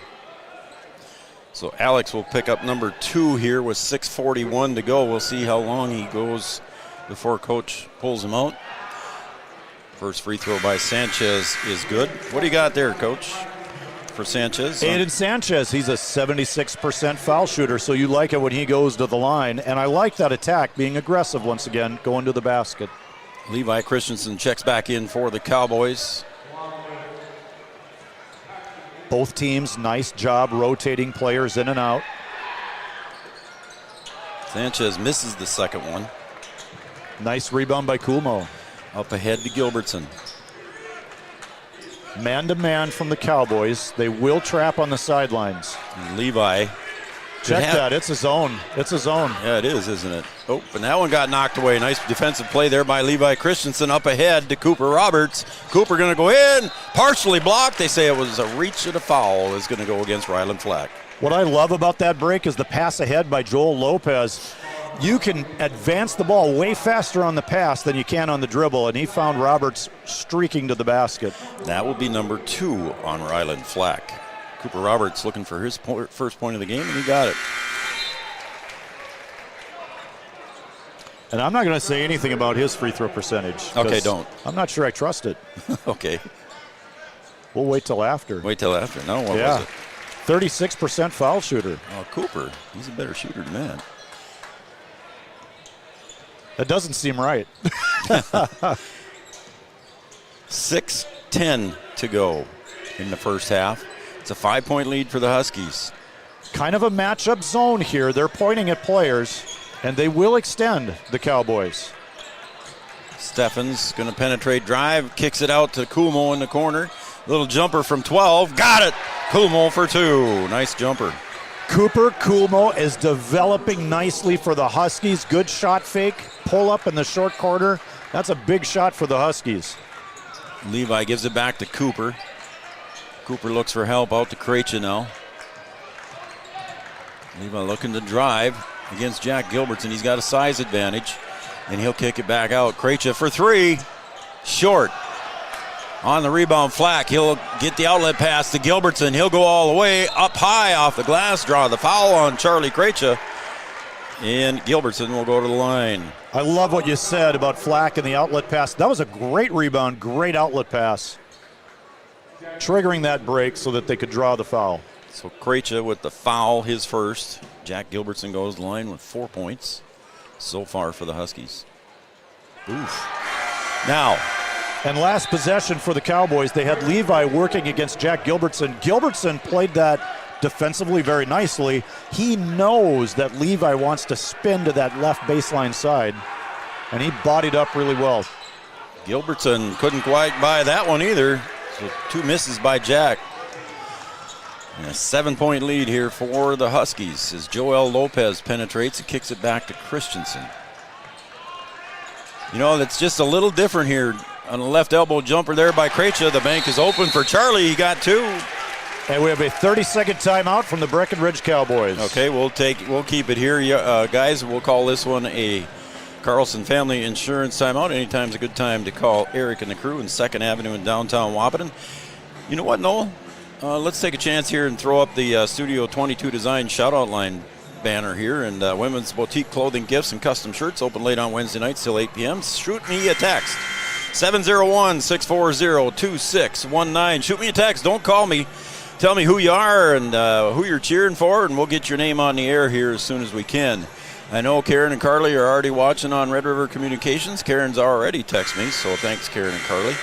So Alex will pick up number 2 here with 6:41 to go. We'll see how long he goes before Coach pulls him out. First free throw by Sanchez is good. What do you got there, Coach, for Sanchez? Aiden Sanchez, he's a 76% foul shooter, so you like it when he goes to the line. And I like that attack, being aggressive once again, going to the basket. Levi Christensen checks back in for the Cowboys. Both teams, nice job rotating players in and out. Sanchez misses the second one. Nice rebound by Kulmo. Up ahead to Gilbertson. Man-to-man from the Cowboys. They will trap on the sidelines. And Levi. Check that. It's a zone. It's a zone. Yeah, it is, isn't it? Oh, and that one got knocked away. Nice defensive play there by Levi Christensen. Up ahead to Cooper Roberts. Cooper going to go in. Partially blocked. They say it was a reach and a foul. Is going to go against Ryland Flack. What I love about that break is the pass ahead by Joel Lopez. You can advance the ball way faster on the pass than you can on the dribble, and he found Roberts streaking to the basket. That will be number 2 on Ryland Flack. Cooper Roberts looking for his first point of the game, and he got it. And I'm not going to say anything about his free throw percentage. Okay, don't. I'm not sure I trust it. Okay. We'll wait till after. Wait till after. No, what was it? 36% foul shooter. Oh, Cooper. He's a better shooter than that. That doesn't seem right. 6:10 to go in the first half. It's a 5-point lead for the Huskies. Kind of a matchup zone here. They're pointing at players, and they will extend the Cowboys. Steffens going to penetrate, drive, kicks it out to Kulmo in the corner. Little jumper from 12. Got it! Kulmo for 2. Nice jumper. Cooper Kulmo is developing nicely for the Huskies. Good shot fake, pull up in the short corner. That's a big shot for the Huskies. Levi gives it back to Cooper. Cooper looks for help out to Krejci now. Levi looking to drive against Jack Gilbertson. He's got a size advantage, and he'll kick it back out. Krejci for 3. Short. On the rebound, Flack. He'll get the outlet pass to Gilbertson. He'll go all the way up high off the glass, draw the foul on Charlie Krejci. And Gilbertson will go to the line. I love what you said about Flack and the outlet pass. That was a great rebound, great outlet pass. Triggering that break so that they could draw the foul. So Krejci with the foul, his first. Jack Gilbertson goes to the line with 4 points so far for the Huskies. Oof. Now. And last possession for the Cowboys, they had Levi working against Jack Gilbertson. Gilbertson played that defensively very nicely. He knows that Levi wants to spin to that left baseline side, and he bodied up really well. Gilbertson couldn't quite buy that one either. So 2 misses by Jack. And a 7-point lead here for the Huskies as Joel Lopez penetrates and kicks it back to Christensen. You know, that's just a little different here. On the left elbow jumper there by Krejci. The bank is open for Charlie. He got 2. And we have a 30-second timeout from the Breckenridge Cowboys. Okay, we'll keep it here, guys. We'll call this one a Carlson Family Insurance timeout. Anytime's a good time to call Eric and the crew in 2nd Avenue in downtown Wahpeton. You know what, Noel? Let's take a chance here and throw up the Studio 22 Design shout-out line banner here. And women's boutique clothing, gifts, and custom shirts open late on Wednesday nights till 8 p.m. Shoot me a text. 701-640-2619. Shoot me a text. Don't call me. Tell me who you are and who you're cheering for, and we'll get your name on the air here as soon as we can. I know Karen and Carly are already watching on Red River Communications. Karen's already texted me, so thanks, Karen and Carly.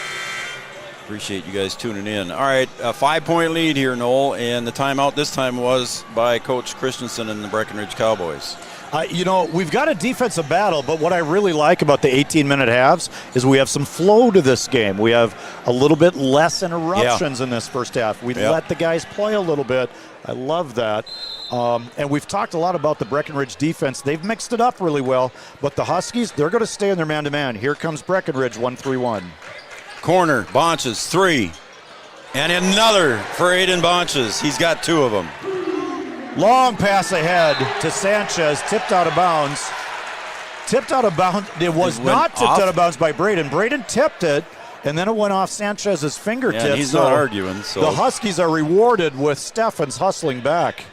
Appreciate you guys tuning in. All right, a 5-point lead here, Noel, and the timeout this time was by Coach Christensen and the Breckenridge Cowboys. You know, we've got a defensive battle, but what I really like about the 18-minute halves is we have some flow to this game. We have a little bit less interruptions in this first half. We let the guys play a little bit. I love that. And we've talked a lot about the Breckenridge defense. They've mixed it up really well, but the Huskies, they're going to stay in their man-to-man. Here comes Breckenridge, 1-3-1. Corner, Bonches, 3. And another for Aiden Bonches. He's got 2 of them. Long pass ahead to Sanchez, tipped out of bounds. Tipped out of bounds. It was not tipped out of bounds by Braden. Braden tipped it, and then it went off Sanchez's fingertips. Yeah, he's not arguing. So the Huskies are rewarded with Steffens hustling back.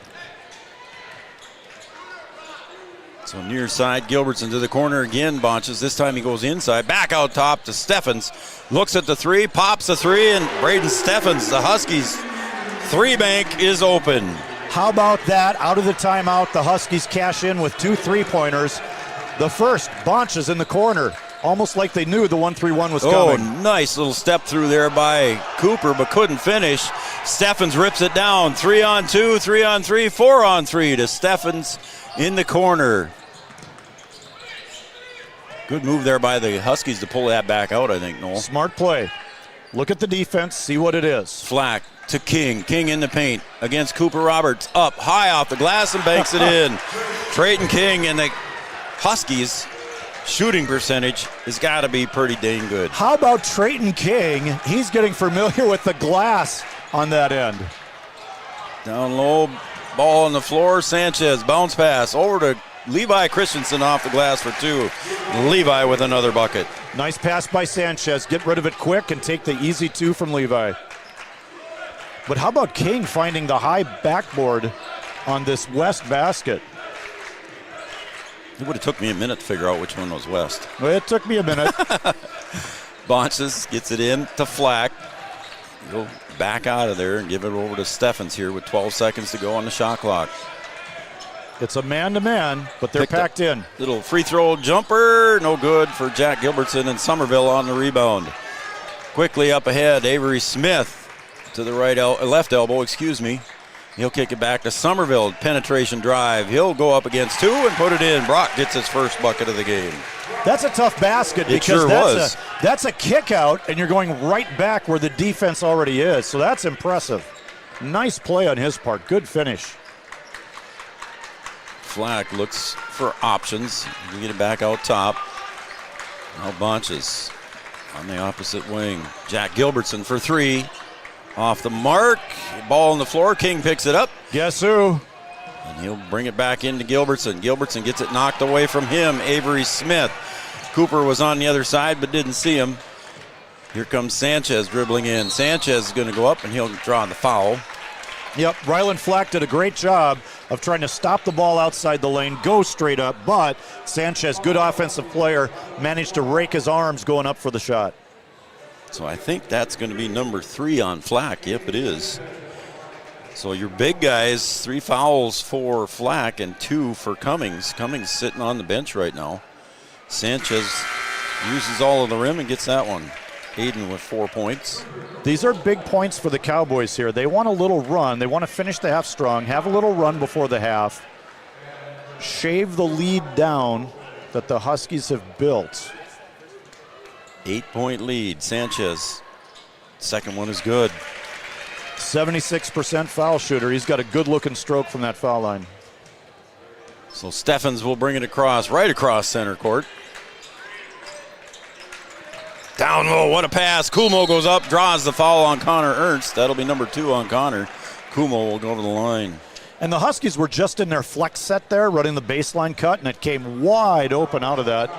So near side, Gilbertson to the corner again, Bonches. This time he goes inside, back out top to Steffens. Looks at the three, pops the three, and Braden Steffens, the Huskies' three bank is open. How about that? Out of the timeout, the Huskies cash in with 2 3-pointers. The first, Bonches in the corner, almost like they knew the 1-3-1 was coming. Oh, nice little step through there by Cooper, but couldn't finish. Steffens rips it down. 3-on-2, 3-on-3, 4-on-3 to Steffens in the corner. Good move there by the Huskies to pull that back out, I think, Noel. Smart play. Look at the defense, see what it is. Flack to King. King in the paint against Cooper Roberts. Up high off the glass and banks it in. Trayton King and the Huskies shooting percentage has got to be pretty dang good. How about Trayton King? He's getting familiar with the glass on that end. Down low, ball on the floor. Sanchez bounce pass over to Levi Christensen off the glass for 2. Levi with another bucket. Nice pass by Sanchez. Get rid of it quick and take the easy 2 from Levi. But how about King finding the high backboard on this West basket? It would have took me a minute to figure out which one was West. Well, it took me a minute. Bonches gets it in to Flack. He'll back out of there and give it over to Steffens here with 12 seconds to go on the shot clock. It's a man-to-man, but they're packed in. Little free throw jumper, no good for Jack Gilbertson, and Somerville on the rebound. Quickly up ahead, Avery Smith to the left elbow, He'll kick it back to Somerville. Penetration drive. He'll go up against 2 and put it in. Brock gets his first bucket of the game. That's a tough basket It because sure was. That's a kick out, and you're going right back where the defense already is. So that's impressive. Nice play on his part. Good finish. Flack looks for options. You get it back out top. Now Bonches on the opposite wing. Jack Gilbertson for 3. Off the mark. Ball on the floor. King picks it up. Guess who? And he'll bring it back into Gilbertson. Gilbertson gets it knocked away from him. Avery Smith. Cooper was on the other side but didn't see him. Here comes Sanchez dribbling in. Sanchez is going to go up and he'll draw the foul. Yep, Ryland Flack did a great job of trying to stop the ball outside the lane, go straight up, but Sanchez, good offensive player, managed to rake his arms going up for the shot. So I think that's going to be number 3 on Flack. Yep, it is. So your big guys, 3 fouls for Flack and 2 for Cummings. Cummings sitting on the bench right now. Sanchez uses all of the rim and gets that one. Hayden with 4 points. These are big points for the Cowboys here. They want a little run. They want to finish the half strong, have a little run before the half, shave the lead down that the Huskies have built. 8-point lead. Sanchez. Second one is good. 76% foul shooter. He's got a good-looking stroke from that foul line. So Steffens will bring it across, right across center court. Down low, what a pass. Kumo goes up, draws the foul on Connor Ernst. That'll be number 2 on Connor. Kumo will go to the line. And the Huskies were just in their flex set there, running the baseline cut, and it came wide open out of that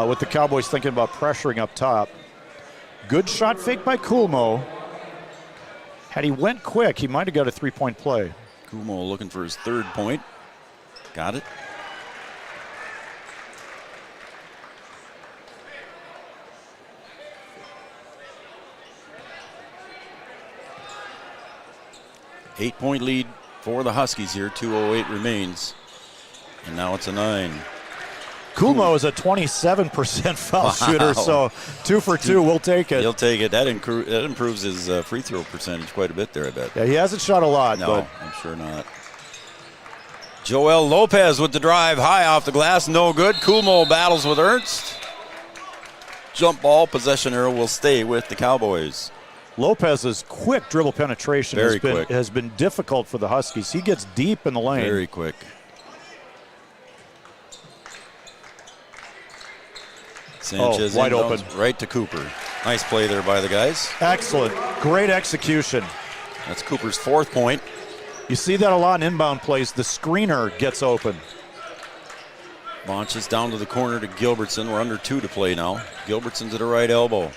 with the Cowboys thinking about pressuring up top. Good shot fake by Kumo. Had he went quick, he might have got a 3-point play. Kumo looking for his 3rd point. Got it. Eight-point lead for the Huskies here. 2:08 remains. And now it's a 9. Kumo is a 27% foul shooter, so 2 for 2. We'll take it. He'll take it. That improves his free throw percentage quite a bit there, I bet. Yeah, he hasn't shot a lot. No, but I'm sure not. Joel Lopez with the drive high off the glass. No good. Kumo battles with Ernst. Jump ball. Possession arrow will stay with the Cowboys. Lopez's quick dribble penetration has been difficult for the Huskies. He gets deep in the lane. Very quick. Sanchez wide open. Right to Cooper. Nice play there by the guys. Excellent. Great execution. That's Cooper's 4th point. You see that a lot in inbound plays. The screener gets open. Launches down to the corner to Gilbertson. We're under 2 to play now. Gilbertson to the right elbow.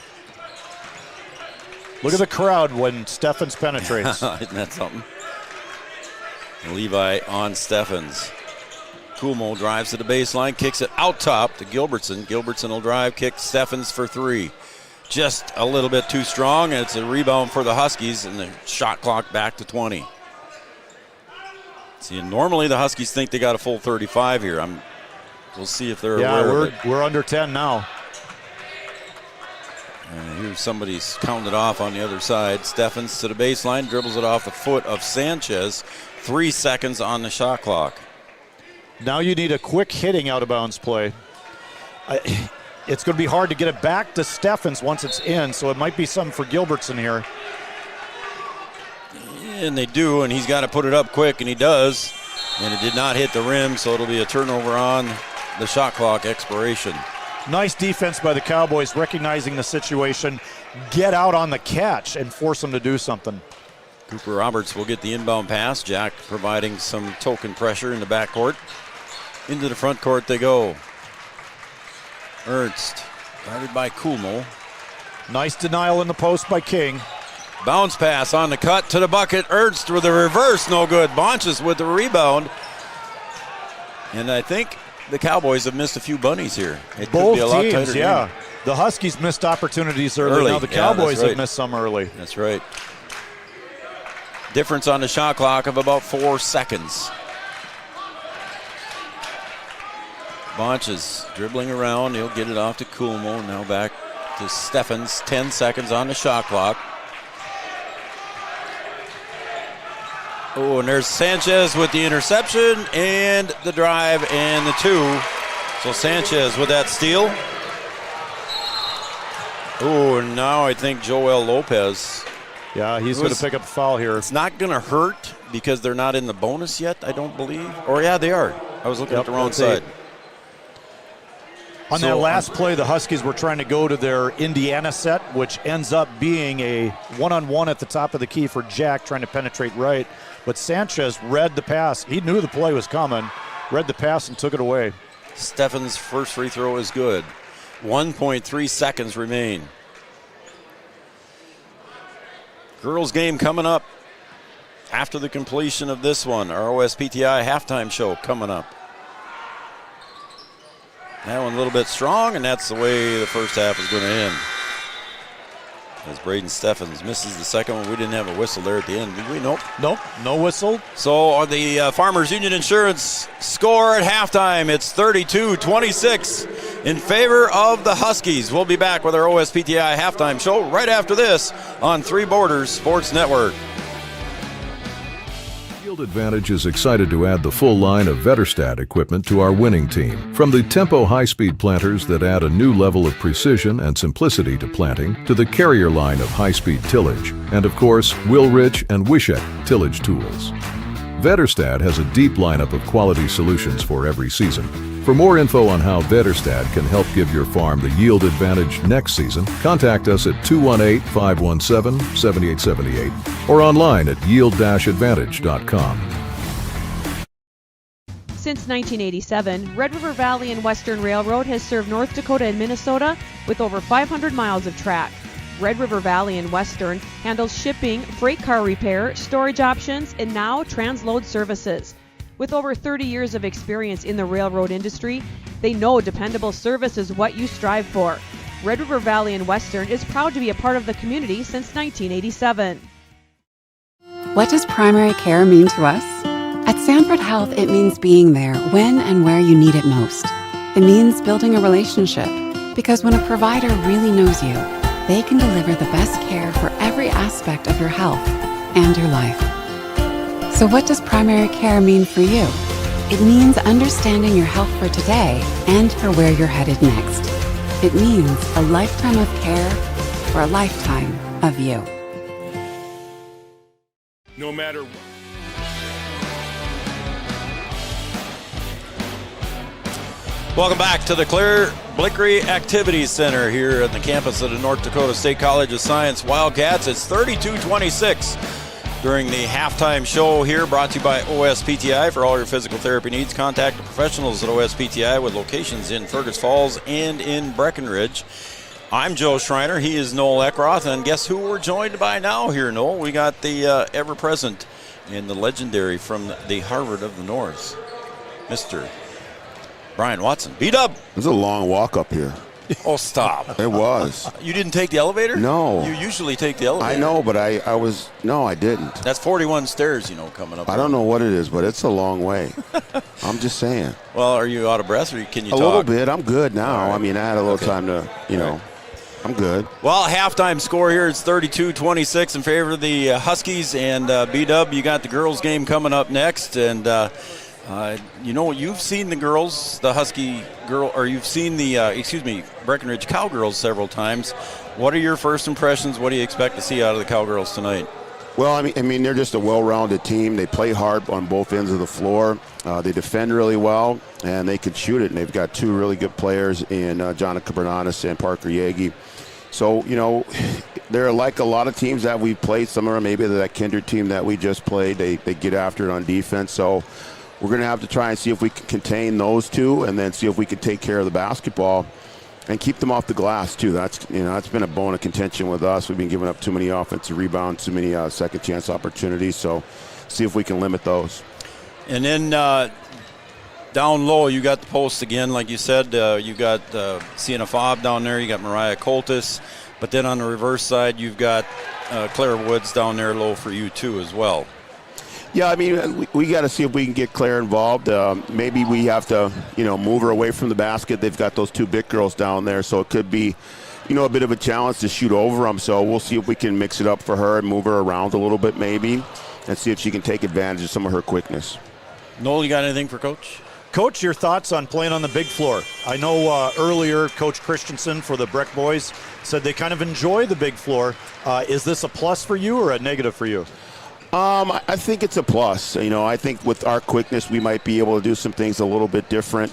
Look at the crowd when Steffens penetrates. Isn't that something? Levi on Steffens. Kuhlmo drives to the baseline, kicks it out top to Gilbertson. Gilbertson will drive, kick Steffens for 3. Just a little bit too strong, and it's a rebound for the Huskies, and the shot clock back to 20. See, normally the Huskies think they got a full 35 here. We'll see if they're aware of it. We're under 10 now. And here's somebody's counting it off on the other side. Steffens to the baseline, dribbles it off the foot of Sanchez. 3 seconds on the shot clock. Now you need a quick hitting out of bounds play. It's going to be hard to get it back to Steffens once it's in, so it might be something for Gilbertson here. And they do, and he's got to put it up quick, and he does. And it did not hit the rim, so it'll be a turnover on the shot clock expiration. Nice defense by the Cowboys, recognizing the situation, get out on the catch and force them to do something. Cooper Roberts will get the inbound pass. Jack providing some token pressure in the backcourt. Into the front court they go. Ernst, guarded by Kuhlmo. Nice denial in the post by King. Bounce pass on the cut to the bucket. Ernst with a reverse, no good. Bonches with the rebound. And I think the Cowboys have missed a few bunnies here. It Both could be a lot teams, tighter yeah. game. The Huskies missed opportunities early. Now the Cowboys have missed some early. That's right. Difference on the shot clock of about 4 seconds. Bonches dribbling around. He'll get it off to Kuhlmo. Now back to Steffens. 10 seconds on the shot clock. Oh, and there's Sanchez with the interception and the drive and the 2. So Sanchez with that steal. Oh, and now I think Joel Lopez. Yeah, he's going to pick up a foul here. It's not going to hurt because they're not in the bonus yet, I don't believe. Or, yeah, they are. I was looking at the wrong side. On that last play, the Huskies were trying to go to their Indiana set, which ends up being a one-on-one at the top of the key for Jack trying to penetrate right. But Sanchez read the pass. He knew the play was coming, read the pass, and took it away. Steffens' first free throw is good. 1.3 seconds remain. Girls game coming up after the completion of this one. Our OSPTI halftime show coming up. That one a little bit strong, and that's the way the first half is going to end. As Braden Steffens misses the second one. We didn't have a whistle there at the end, did we? Nope. Nope, no whistle. So on the Farmers Union Insurance score at halftime, it's 32-26 in favor of the Huskies. We'll be back with our OSPTI halftime show right after this on Three Borders Sports Network. Yield Advantage is excited to add the full line of Vetterstad equipment to our winning team. From the Tempo high-speed planters that add a new level of precision and simplicity to planting, to the Carrier line of high-speed tillage, and of course, Willrich and Wishek tillage tools. Vetterstad has a deep lineup of quality solutions for every season. For more info on how Vetterstad can help give your farm the yield advantage next season, contact us at 218-517-7878 or online at yield-advantage.com. Since 1987, Red River Valley and Western Railroad has served North Dakota and Minnesota with over 500 miles of track. Red River Valley and Western handles shipping, freight car repair, storage options, and now transload services. With over 30 years of experience in the railroad industry, they know dependable service is what you strive for. Red River Valley and Western is proud to be a part of the community since 1987. What does primary care mean to us? At Sanford Health, it means being there when and where you need it most. It means building a relationship, because when a provider really knows you, they can deliver the best care for every aspect of your health and your life. So what does primary care mean for you? It means understanding your health for today and for where you're headed next. It means a lifetime of care for a lifetime of you. No matter what. Welcome back to the Claire Blickery Activities Center here at the campus of the North Dakota State College of Science Wildcats. It's 32-26 during the halftime show here, brought to you by OSPTI. For all your physical therapy needs, contact the professionals at OSPTI with locations in Fergus Falls and in Breckenridge. I'm Joe Schreiner. He is Noel Eckroth. And guess who we're joined by now here, Noel? We got the ever-present and the legendary from the Harvard of the North, Mr. Brian Watson. B-Dub. It was a long walk up here. Oh, stop. It was. You didn't take the elevator? No. You usually take the elevator. I know, but I didn't. That's 41 stairs, coming up. I don't know what it is, but it's a long way. I'm just saying. Well, are you out of breath or can you talk? A little bit. I'm good now. Right. I mean, I had a little time to, Right. I'm good. Well, halftime score here is 32-26 in favor of the Huskies. And B-Dub, you got the girls game coming up next. And, you've seen the girls, the Husky girl, or you've seen the, Breckenridge Cowgirls several times. What are your first impressions? What do you expect to see out of the Cowgirls tonight? Well, I mean, they're just a well-rounded team. They play hard on both ends of the floor. They defend really well, and they can shoot it. And they've got two really good players in Jonica Bernanis and Parker Yagi. So, they're like a lot of teams that we've played. Some of them, maybe that Kindred team that we just played, they get after it on defense. So we're going to have to try and see if we can contain those two and then see if we can take care of the basketball and keep them off the glass, too. That's been a bone of contention with us. We've been giving up too many offensive rebounds, too many second chance opportunities. So see if we can limit those. And then down low, you got the post again, like you said. You got Sienna Fobb down there. You got Mariah Coltis. But then on the reverse side, you've got Claire Woods down there low for you, too, as well. Yeah, I mean, we got to see if we can get Claire involved. Maybe we have to, move her away from the basket. They've got those two big girls down there, so it could be, a bit of a challenge to shoot over them. So we'll see if we can mix it up for her and move her around a little bit maybe and see if she can take advantage of some of her quickness. Noel, you got anything for Coach? Coach, your thoughts on playing on the big floor? I know earlier Coach Christensen for the Breck boys said they kind of enjoy the big floor. Is this a plus for you or a negative for you? I think it's a plus. I think with our quickness, we might be able to do some things a little bit different,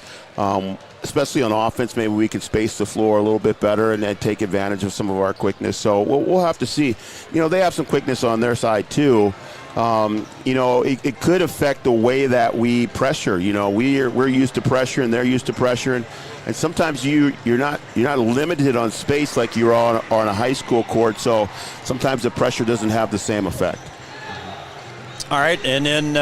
especially on offense. Maybe we can space the floor a little bit better and then take advantage of some of our quickness. So we'll have to see. They have some quickness on their side too. It could affect the way that we pressure. We're used to pressure and they're used to pressure, and sometimes you're not limited on space like you're on a high school court. So sometimes the pressure doesn't have the same effect. All right, and then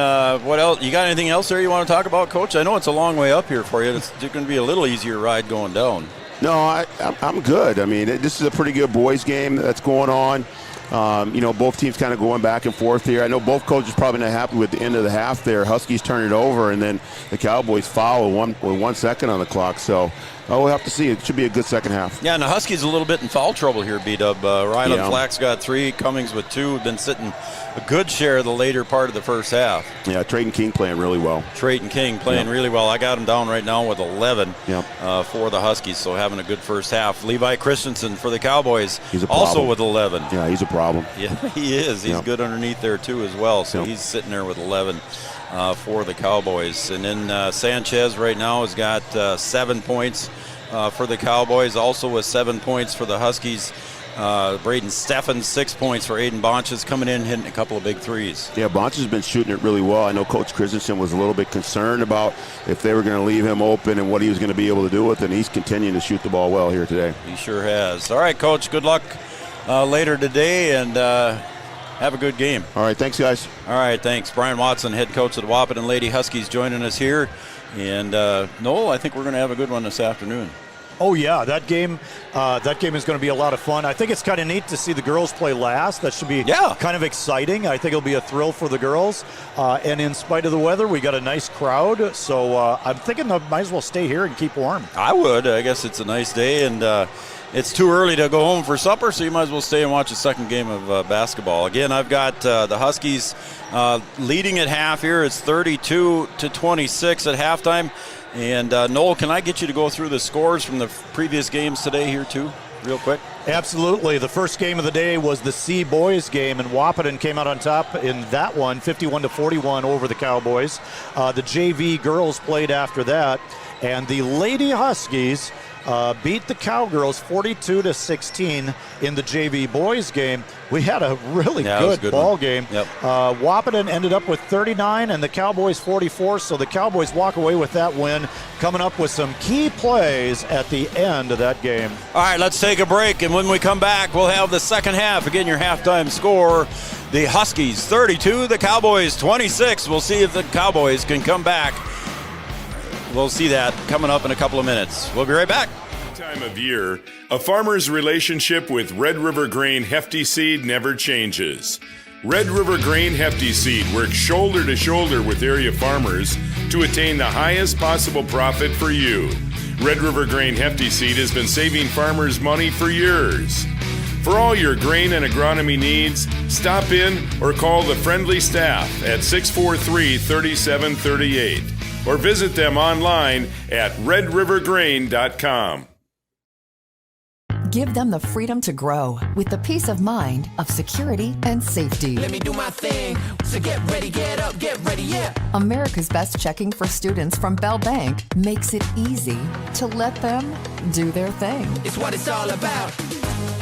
what else? You got anything else there you want to talk about, Coach? I know it's a long way up here for you. It's going to be a little easier ride going down. No, I'm good. I mean, this is a pretty good boys game that's going on. Both teams kind of going back and forth here. I know both coaches probably not happy with the end of the half there. Huskies turn it over, and then the Cowboys foul with 1 second on the clock. So we'll have to see. It should be a good second half. Yeah, and the Huskies a little bit in foul trouble here, B-Dub. Ryland Flax got 3, Cummings with 2. Been sitting a good share of the later part of the first half. Yeah, Trayton King playing really well. Trayton King playing really well. I got him down right now with 11 for the Huskies, so having a good first half. Levi Christensen for the Cowboys, he's also with 11. Yeah, he's a problem. Yeah, he is. He's good underneath there, too, as well. So he's sitting there with 11 for the Cowboys. And then Sanchez right now has got 7 points for the Cowboys, also with 7 points for the Huskies. Braden Steffen, 6 points for Aiden Bonches, coming in, hitting a couple of big threes. Yeah, Bonches has been shooting it really well. I know Coach Christensen was a little bit concerned about if they were going to leave him open and what he was going to be able to do with it, and he's continuing to shoot the ball well here today. He sure has. All right, Coach, good luck later today, and have a good game. All right, thanks, guys. All right, thanks. Brian Watson, head coach of the Wahpeton Lady Huskies, joining us here. And, Noel, I think we're going to have a good one this afternoon. Oh, yeah, that game is going to be a lot of fun. I think it's kind of neat to see the girls play last. That should be kind of exciting. I think it'll be a thrill for the girls. And in spite of the weather, we got a nice crowd. So I'm thinking I might as well stay here and keep warm. I would. I guess it's a nice day, and it's too early to go home for supper, so you might as well stay and watch a second game of basketball. Again, I've got the Huskies leading at half here. It's 32-26 at halftime. And Noel, can I get you to go through the scores from the previous games today here too, real quick? Absolutely. The first game of the day was the C boys game, and Wahpeton came out on top in that one, 51-41 over the Cowboys. The JV girls played after that, and the Lady Huskies beat the Cowgirls 42-16 in the JV boys game. We had a really good ball game. Yep. Wahpeton ended up with 39 and the Cowboys 44, so the Cowboys walk away with that win, coming up with some key plays at the end of that game. All right, let's take a break, and when we come back, we'll have the second half. Again, your halftime score, the Huskies 32, the Cowboys 26. We'll see if the Cowboys can come back we'll see that coming up in a couple of minutes. We'll be right back. Time of year, a farmer's relationship with Red River Grain Hefty Seed never changes. Red River Grain Hefty Seed works shoulder to shoulder with area farmers to attain the highest possible profit for you. Red River Grain Hefty Seed has been saving farmers money for years. For all your grain and agronomy needs, stop in or call the friendly staff at 643-3738 or visit them online at redrivergrain.com. Give them the freedom to grow with the peace of mind of security and safety. Let me do my thing. So get ready, get up, get ready, yeah. America's Best Checking for students from Bell Bank makes it easy to let them do their thing. It's what it's all about.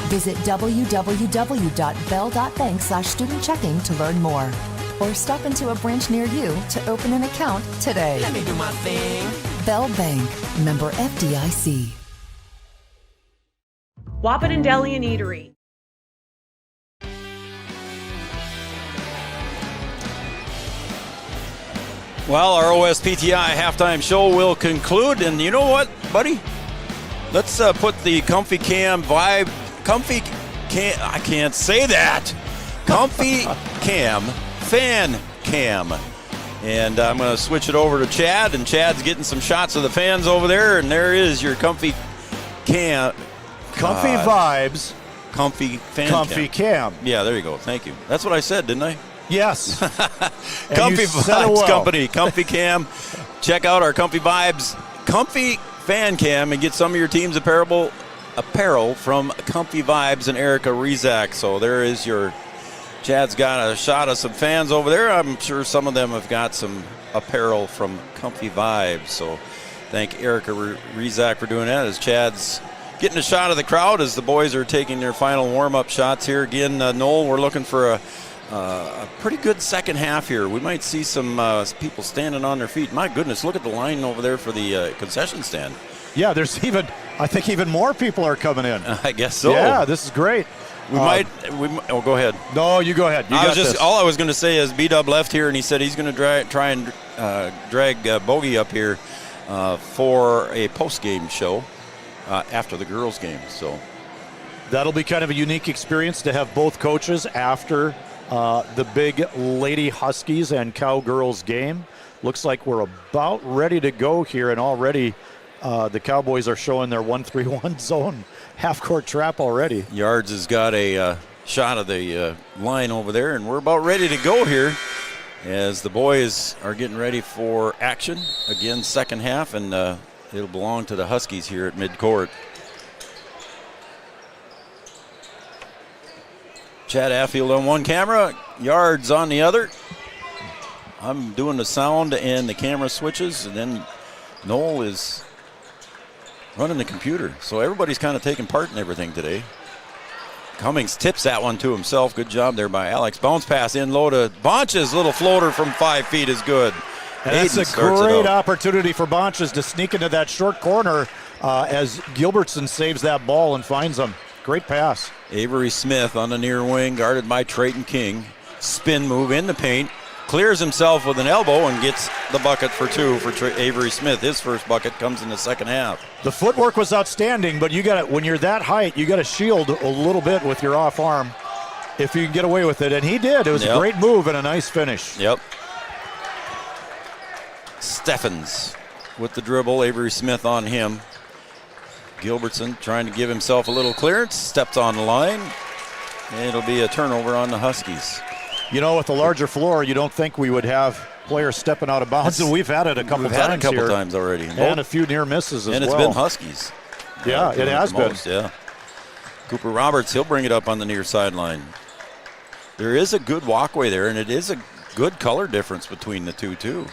Visit www.bell.bank/student-checking to learn more. Or stop into a branch near you to open an account today. Let me do my thing. Bell Bank, member FDIC. Wahpeton Deli and Eatery. Well, our OSPTI halftime show will conclude, and you know what, buddy? Let's put the Comfy Cam vibe. I can't say that. Comfy Cam, Fan Cam. And I'm going to switch it over to Chad, and Chad's getting some shots of the fans over there, and there is your Comfy Cam. Comfy vibes. Comfy fan Comfy cam. Yeah, there you go. Thank you. That's what I said, didn't I? Yes. Comfy Vibes Company. Comfy Cam. Check out our Comfy Vibes Comfy Fan Cam and get some of your team's apparel from Comfy Vibes and Erica Rizak. So there is your... Chad's got a shot of some fans over there. I'm sure some of them have got some apparel from Comfy Vibes. So thank Erica Rizak for doing that as Chad's getting a shot of the crowd as the boys are taking their final warm-up shots here. Again, Noel, we're looking for a pretty good second half here. We might see some people standing on their feet. My goodness, look at the line over there for the concession stand. Yeah, I think even more people are coming in. I guess so. Yeah, this is great. Go ahead. No, you go ahead. All I was going to say is B-Dub left here, and he said he's going to try and drag Bogey up here for a post-game show. After the girls' game, so that'll be kind of a unique experience to have both coaches after the big Lady Huskies and Cowgirls game. Looks like we're about ready to go here, and already the Cowboys are showing their 1-3-1 zone half-court trap already. Yards has got a shot of the line over there, and we're about ready to go here as the boys are getting ready for action again, second half, and it'll belong to the Huskies here at midcourt. Chad Affield on one camera, Yards on the other. I'm doing the sound and the camera switches, and then Noel is running the computer. So everybody's kind of taking part in everything today. Cummings tips that one to himself. Good job there by Alex. Bounce pass in low to Bonch's little floater from 5 feet is good. And that's a great opportunity for Bonches to sneak into that short corner as Gilbertson saves that ball and finds him. Great pass. Avery Smith on the near wing, guarded by Trayton King. Spin move in the paint. Clears himself with an elbow and gets the bucket for two for Avery Smith. His first bucket comes in the second half. The footwork was outstanding, but when you're that height, you got to shield a little bit with your off arm if you can get away with it. And he did. It was a great move and a nice finish. Yep. Steffens with the dribble, Avery Smith on him. Gilbertson trying to give himself a little clearance, steps on the line, and it'll be a turnover on the Huskies. You know, with a larger floor, you don't think we would have players stepping out of bounds, and we've had it a couple times already. And a few near misses as well. And it's been Huskies. Yeah, it has been. Yeah. Cooper Roberts, he'll bring it up on the near sideline. There is a good walkway there, and it is a good color difference between the two, too.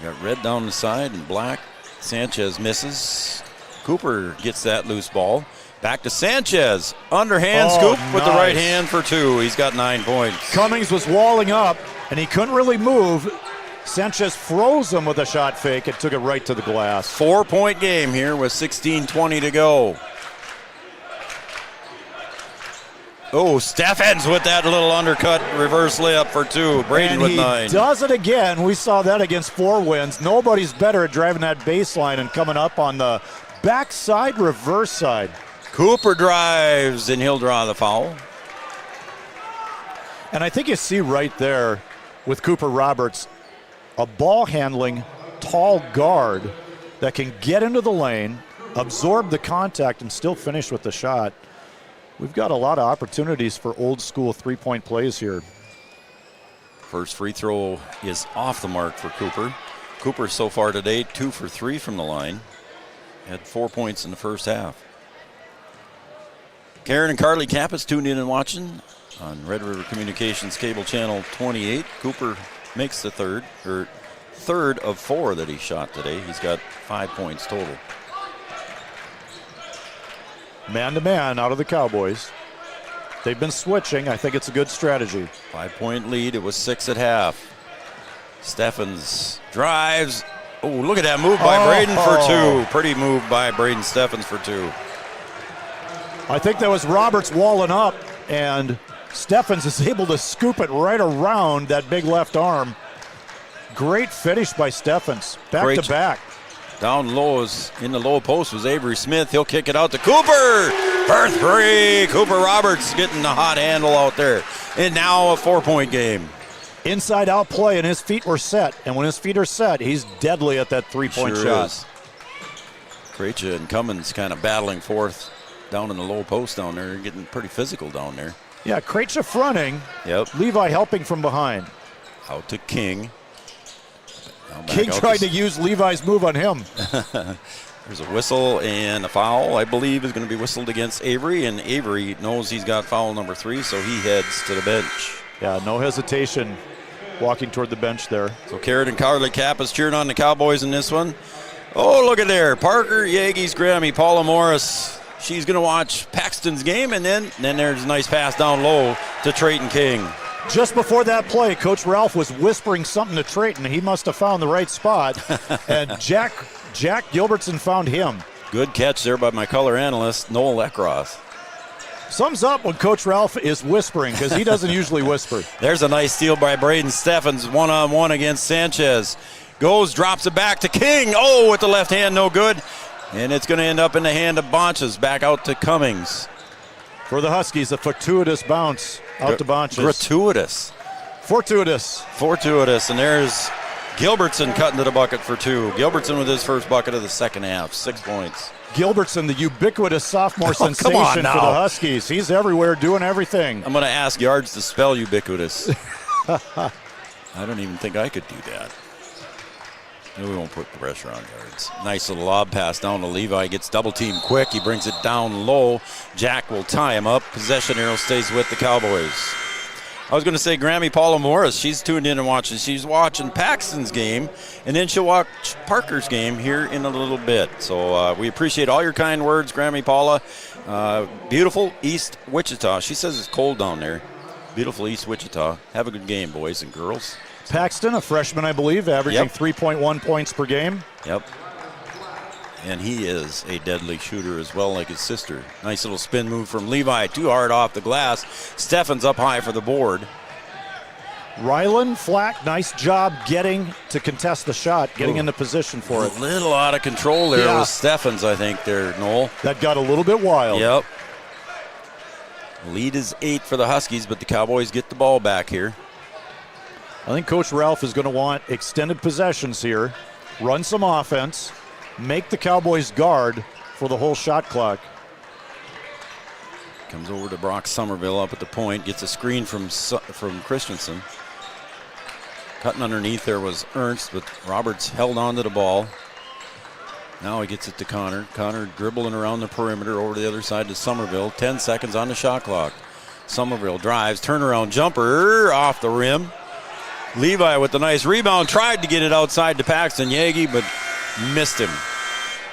You got red down the side and black. Sanchez misses. Cooper gets that loose ball. Back to Sanchez. Underhand scoop with the right hand for two. He's got 9 points. Cummings was walling up, and he couldn't really move. Sanchez froze him with a shot fake and took it right to the glass. 4-point game here with 16:20 to go. Oh, Steffens with that little undercut reverse layup for 2. Braden with 9. He does it again. We saw that against 4 wins. Nobody's better at driving that baseline and coming up on the backside reverse side. Cooper drives, and he'll draw the foul. And I think you see right there with Cooper Roberts, a ball handling, tall guard that can get into the lane, absorb the contact, and still finish with the shot. We've got a lot of opportunities for old school three-point plays here. First free throw is off the mark for Cooper. Cooper so far today 2 for 3 from the line. Had 4 points in the first half. Karen and Carly Kappas tuned in and watching on Red River Communications Cable Channel 28. Cooper makes the third of 4 that he shot today. He's got 5 points total. Man-to-man out of the Cowboys. They've been switching. I think it's a good strategy. 5-point lead. It was 6 at half. Steffens drives. Oh, look at that move by Braden for 2. Pretty move by Braden Steffens for 2. I think that was Roberts walling up, and Steffens is able to scoop it right around that big left arm. Great finish by Steffens. Back to back. Down low in the low post was Avery Smith. He'll kick it out to Cooper for 3. Cooper Roberts getting the hot handle out there. And now a 4-point game. Inside out play, and his feet were set. And when his feet are set, he's deadly at that 3-point shot. Krejci and Cummins kind of battling forth down in the low post down there, getting pretty physical down there. Yeah, Krejci fronting. Yep. Levi helping from behind. Out to King. King tried to use Levi's move on him. There's a whistle and a foul, I believe, is going to be whistled against Avery, and Avery knows he's got foul number 3, so he heads to the bench. Yeah, no hesitation walking toward the bench there. So Carrot and Carly Kappas cheering on the Cowboys in this one. Oh, look at there. Parker Yeage's Grammy, Paula Morris. She's going to watch Paxton's game, and then there's a nice pass down low to Trayton King. Just before that play, Coach Ralph was whispering something to Trayton. He must have found the right spot, and Jack Gilbertson found him. Good catch there by my color analyst, Noel Eckroth. Sums up when Coach Ralph is whispering, because he doesn't usually whisper. There's a nice steal by Braden Steffens, one-on-one against Sanchez. Goes, drops it back to King. Oh, with the left hand, no good. And it's going to end up in the hand of Bonches, back out to Cummings. For the Huskies, a fortuitous bounce out to Bonches. Fortuitous, and there's Gilbertson cutting to the bucket for 2. Gilbertson with his first bucket of the second half, 6 points. Gilbertson, the ubiquitous sophomore sensation for the Huskies. He's everywhere doing everything. I'm going to ask Yards to spell ubiquitous. I don't even think I could do that. We won't put the pressure on Yards. Nice little lob pass down to Levi. Gets double teamed quick. He brings it down low. Jack will tie him up. Possession arrow stays with the Cowboys. I was going to say Grammy Paula Morris. She's tuned in and watching. She's watching Paxton's game, and then she'll watch Parker's game here in a little bit. So we appreciate all your kind words, Grammy Paula. Beautiful East Wichita. She says it's cold down there. Beautiful East Wichita. Have a good game, boys and girls. Paxton, a freshman, I believe, averaging 3.1 points per game. Yep. And he is a deadly shooter as well, like his sister. Nice little spin move from Levi. Too hard off the glass. Steffens up high for the board. Rylan Flack, nice job getting to contest the shot, getting into position for it. A little out of control there with Steffens, I think, there, Noel. That got a little bit wild. Yep. Lead is 8 for the Huskies, but the Cowboys get the ball back here. I think Coach Ralph is going to want extended possessions here, run some offense, make the Cowboys guard for the whole shot clock. Comes over to Brock Somerville up at the point, gets a screen from Christensen. Cutting underneath there was Ernst, but Roberts held on to the ball. Now he gets it to Connor. Connor dribbling around the perimeter over to the other side to Somerville. 10 seconds on the shot clock. Somerville drives, turnaround jumper off the rim. Levi with the nice rebound, tried to get it outside to Paxton Yagi, but missed him.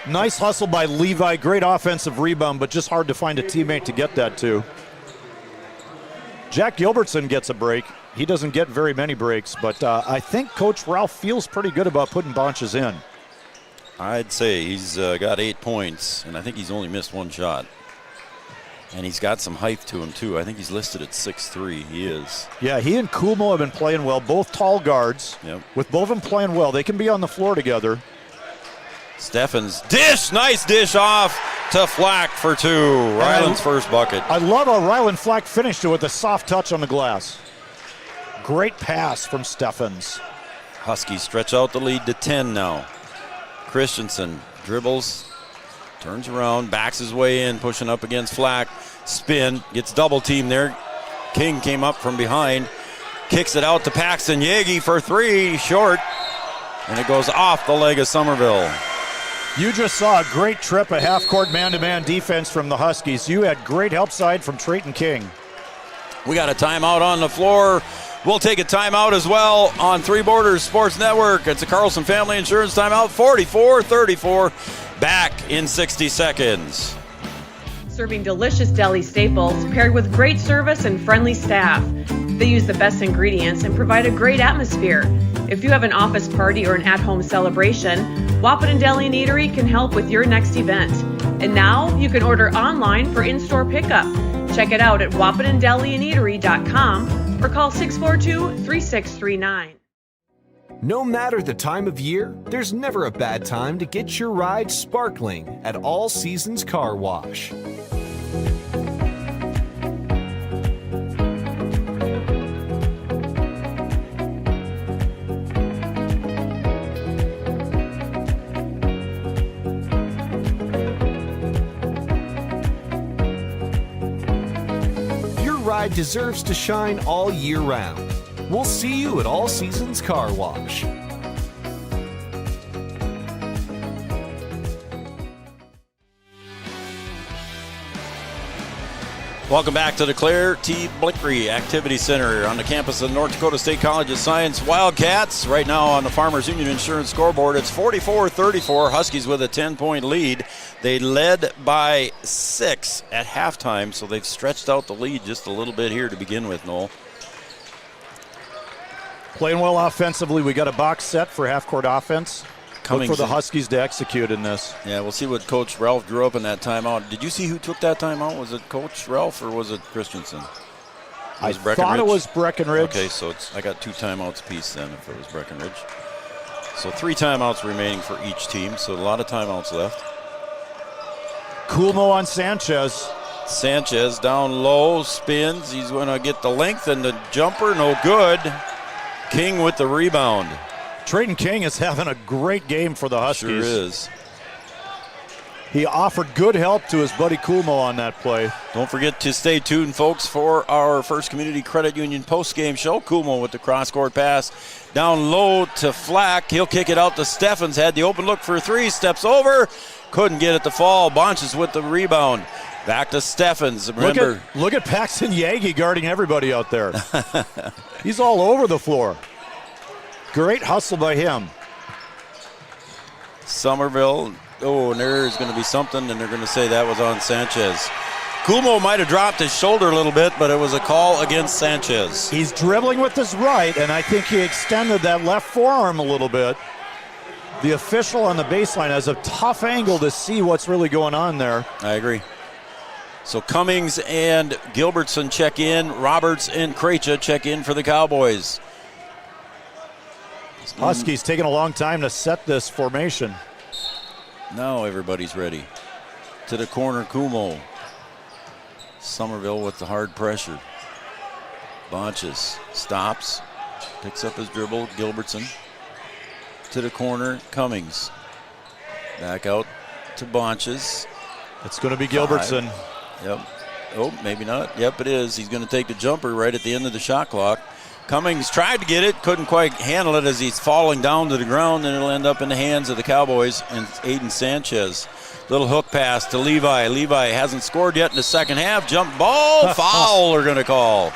Nice hustle by Levi, great offensive rebound, but just hard to find a teammate to get that to. Jack Gilbertson gets a break. He doesn't get very many breaks, but I think Coach Ralph feels pretty good about putting Bonches in. I'd say he's got 8 points, and I think he's only missed 1 shot. And he's got some height to him, too. I think he's listed at 6'3". He is. Yeah, he and Kumo have been playing well, both tall guards. Yep. With both of them playing well, they can be on the floor together. Steffens, dish, nice dish off to Flack for 2. Ryland's first bucket. I love how Ryland Flack finished it with a soft touch on the glass. Great pass from Steffens. Huskies stretch out the lead to 10 now. Christensen dribbles, turns around, backs his way in, pushing up against Flack. Spin, gets double teamed there. King came up from behind, kicks it out to Paxton Yagi for 3, short, and it goes off the leg of Somerville. You just saw a great trip, a half-court man-to-man defense from the Huskies. You had great help side from Trayton King. We got a timeout on the floor. We'll take a timeout as well on Three Borders Sports Network. It's a Carlson Family Insurance timeout, 44-34. Back in 60 seconds. Serving delicious deli staples paired with great service and friendly staff. They use the best ingredients and provide a great atmosphere. If you have an office party or an at-home celebration, Wahpeton Deli and Eatery can help with your next event. And now you can order online for in-store pickup. Check it out at wahpetondeliandeatery.com or call 642-3639. No matter the time of year, there's never a bad time to get your ride sparkling at All Seasons Car Wash. Your ride deserves to shine all year round. We'll see you at All Seasons Car Wash. Welcome back to the Claire T. Blickery Activity Center on the campus of North Dakota State College of Science. Wildcats right now on the Farmers Union Insurance scoreboard. It's 44-34. Huskies with a 10-point lead. They led by 6 at halftime, so they've stretched out the lead just a little bit here to begin with, Noel. Playing well offensively. We got a box set for half-court offense. Look for the Huskies to execute in this. Yeah, we'll see what Coach Ralph drew up in that timeout. Did you see who took that timeout? Was it Coach Ralph or was it Christensen? I thought it was Breckenridge. Okay, so I got 2 timeouts apiece then if it was Breckenridge. So 3 timeouts remaining for each team, so a lot of timeouts left. Kulmo on Sanchez. Sanchez down low, spins. He's going to get the length and the jumper, no good. King with the rebound. Trayton King is having a great game for the Huskies. Sure is. He offered good help to his buddy Kulmo on that play. Don't forget to stay tuned, folks, for our First Community Credit Union post-game show. Kulmo with the cross-court pass. Down low to Flack. He'll kick it out to Steffens. Had the open look for 3. Steps over. Couldn't get it to fall. Bonches with the rebound. Back to Steffens. Remember, look at Paxton Yagi guarding everybody out there. He's all over the floor. Great hustle by him. Somerville. Oh, and there's going to be something, and they're going to say that was on Sanchez. Kulmo might have dropped his shoulder a little bit, but it was a call against Sanchez. He's dribbling with his right, and I think he extended that left forearm a little bit. The official on the baseline has a tough angle to see what's really going on there. I agree. So Cummings and Gilbertson check in. Roberts and Krejci check in for the Cowboys. Huskies taking a long time to set this formation. Now everybody's ready. To the corner, Kumo. Somerville with the hard pressure. Bonches stops, picks up his dribble. Gilbertson to the corner, Cummings. Back out to Bonches. It's going to be Gilbertson. 5. Yep. Oh, maybe not. Yep, it is. He's going to take the jumper right at the end of the shot clock. Cummings tried to get it, couldn't quite handle it as he's falling down to the ground, and it'll end up in the hands of the Cowboys and Aiden Sanchez. Little hook pass to Levi. Levi hasn't scored yet in the second half. Jump ball, foul they're going to call.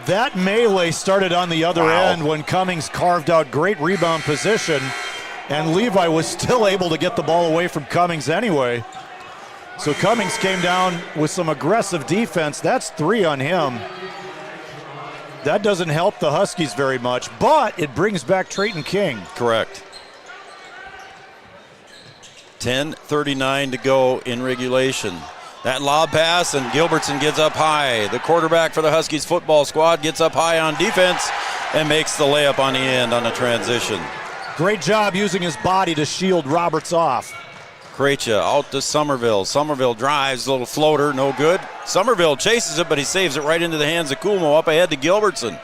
That melee started on the other end when Cummings carved out great rebound position, and Levi was still able to get the ball away from Cummings anyway. So Cummings came down with some aggressive defense. That's 3 on him. That doesn't help the Huskies very much, but it brings back Trayton King. Correct. 10:39 to go in regulation. That lob pass, and Gilbertson gets up high. The quarterback for the Huskies football squad gets up high on defense and makes the layup on the end on the transition. Great job using his body to shield Roberts off. Krejci out to Somerville. Somerville drives, a little floater, no good. Somerville chases it, but he saves it right into the hands of Kumo. Up ahead to Gilbertson.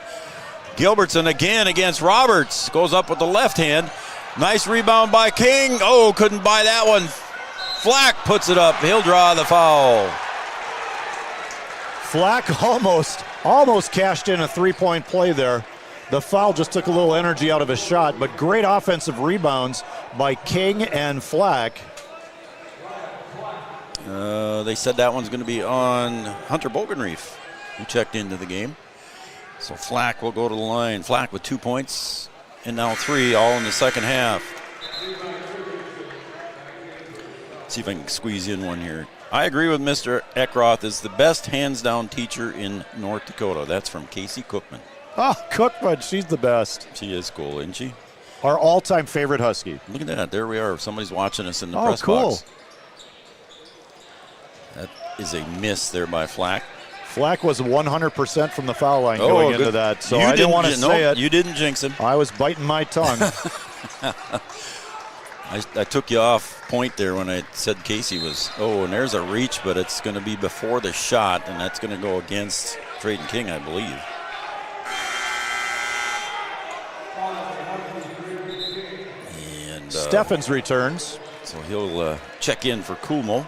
Gilbertson again against Roberts. Goes up with the left hand. Nice rebound by King. Oh, couldn't buy that one. Flack puts it up. He'll draw the foul. Flack almost cashed in a three-point play there. The foul just took a little energy out of his shot, but great offensive rebounds by King and Flack. They said that one's going to be on Hunter Bogenreef, who checked into the game. So Flack will go to the line. Flack with 2 points and now 3, all in the second half. See if I can squeeze in one here. I agree with Mr. Eckroth is the best hands-down teacher in North Dakota. That's from Casey Cookman. Oh, Cookman, she's the best. She is cool, isn't she? Our all-time favorite Husky. Look at that. There we are. Somebody's watching us in the press box. That is a miss there by Flack. Flack was 100% from the foul line going into that, so I didn't want to say it. You didn't jinx him. I was biting my tongue. I took you off point there when I said Casey was, and there's a reach, but it's going to be before the shot, and that's going to go against Drayton King, I believe. And Steffens returns. So he'll check in for Kumo.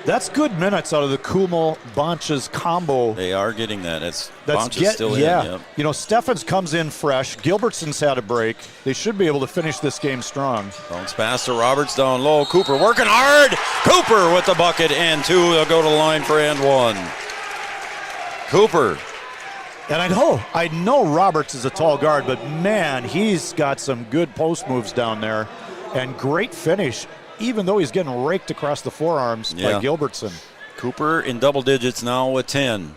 That's good minutes out of the Kumo-Bonches combo. They are getting that. Bonches still in. Yep. You know, Steffens comes in fresh. Gilbertson's had a break. They should be able to finish this game strong. Bounce pass to Roberts down low. Cooper working hard. Cooper with the bucket and 2. They'll go to the line for and 1. Cooper. And I know Roberts is a tall guard, but man, he's got some good post moves down there. And great finish, even though he's getting raked across the forearms by Gilbertson. Cooper in double digits now with 10.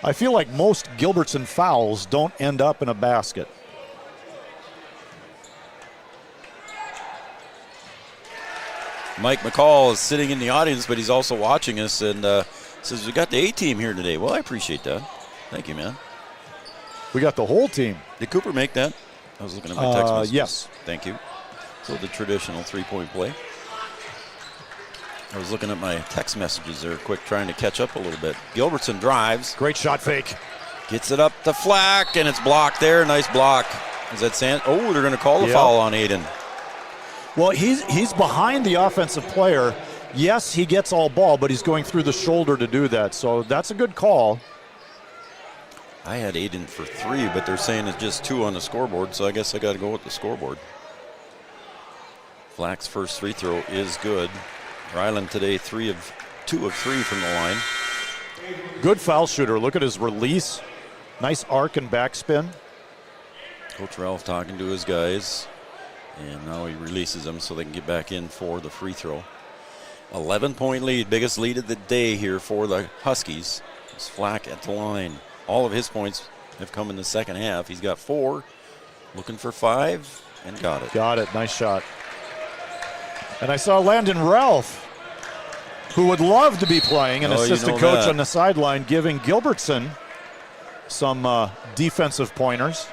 I feel like most Gilbertson fouls don't end up in a basket. Mike McCall is sitting in the audience, but he's also watching us and says, we got the A-team here today. Well, I appreciate that. Thank you, man. We got the whole team. Did Cooper make that? I was looking at my text messages. Yes. Thank you. So the traditional three-point play. I was looking at my text messages there quick, trying to catch up a little bit. Gilbertson drives. Great shot fake. Gets it up to Flack, and it's blocked there. Nice block. Is that Sand? Oh, they're going to call the foul on Aiden. Well, he's behind the offensive player. Yes, he gets all ball, but he's going through the shoulder to do that. So that's a good call. I had Aiden for 3, but they're saying it's just 2 on the scoreboard, so I guess I got to go with the scoreboard. Flack's first free throw is good. Ryland today 2 of 3 from the line. Good foul shooter. Look at his release. Nice arc and backspin. Coach Ralph talking to his guys. And now he releases them so they can get back in for the free throw. 11-point lead, biggest lead of the day here for the Huskies. It's Flack at the line. All of his points have come in the second half. He's got 4, looking for 5, and got it. Got it, nice shot. And I saw Landon Ralph, who would love to be playing, an assistant coach on the sideline, giving Gilbertson some defensive pointers.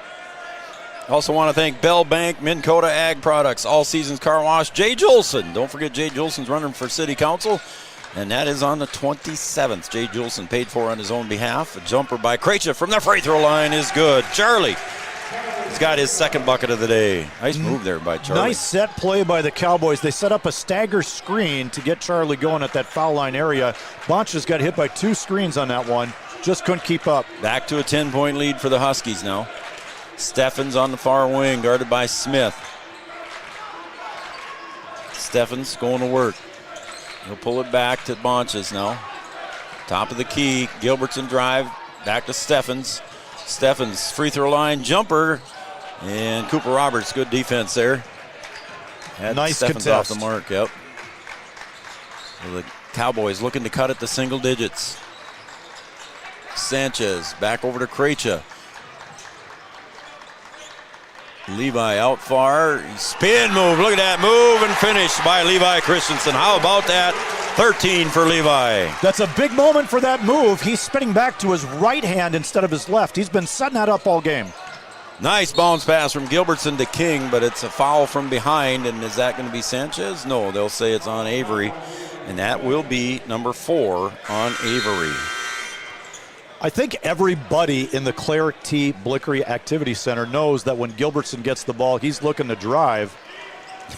Also want to thank Bell Bank, Minn Kota Ag Products, All Seasons Car Wash, Jay Jolson. Don't forget Jay Jolson's running for City Council, and that is on the 27th. Jay Jolson paid for on his own behalf. A jumper by Krejci from the free throw line is good. Charlie, he's got his second bucket of the day. Nice move there by Charlie. Nice set play by the Cowboys. They set up a stagger screen to get Charlie going at that foul line area. Bonches got hit by 2 screens on that one. Just couldn't keep up. Back to a 10-point lead for the Huskies now. Steffens on the far wing, guarded by Smith. Steffens going to work. He'll pull it back to Bonches now. Top of the key, Gilbertson drive, back to Steffens. Steffens, free throw line, jumper, and Cooper Roberts, good defense there. Had nice Steffens contest. off the mark, yep. So the Cowboys looking to cut it to single digits. Sanchez back over to Krejci. Levi out far, spin move, look at that move and finish by Levi Christensen. How about that? 13 for Levi. That's a big moment for that move. He's spinning back to his right hand instead of his left. He's been setting that up all game. Nice bounce pass from Gilbertson to King, but it's a foul from behind. And is that going to be Sanchez? No, they'll say it's on Avery. And that will be number 4 on Avery. I think everybody in the Claire T. Blickery Activity Center knows that when Gilbertson gets the ball, he's looking to drive.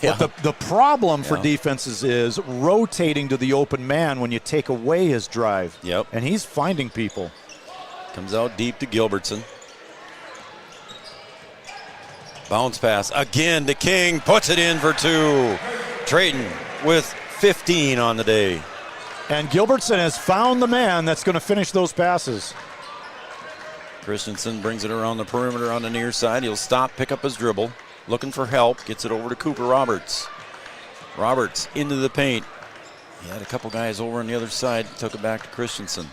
Yeah. But the problem for defenses is rotating to the open man when you take away his drive. Yep. And he's finding people. Comes out deep to Gilbertson. Bounce pass again to King. Puts it in for 2. Trayton with 15 on the day. And Gilbertson has found the man that's going to finish those passes. Christensen brings it around the perimeter on the near side. He'll stop, pick up his dribble. Looking for help. Gets it over to Cooper Roberts. Roberts into the paint. He had a couple guys over on the other side. Took it back to Christensen.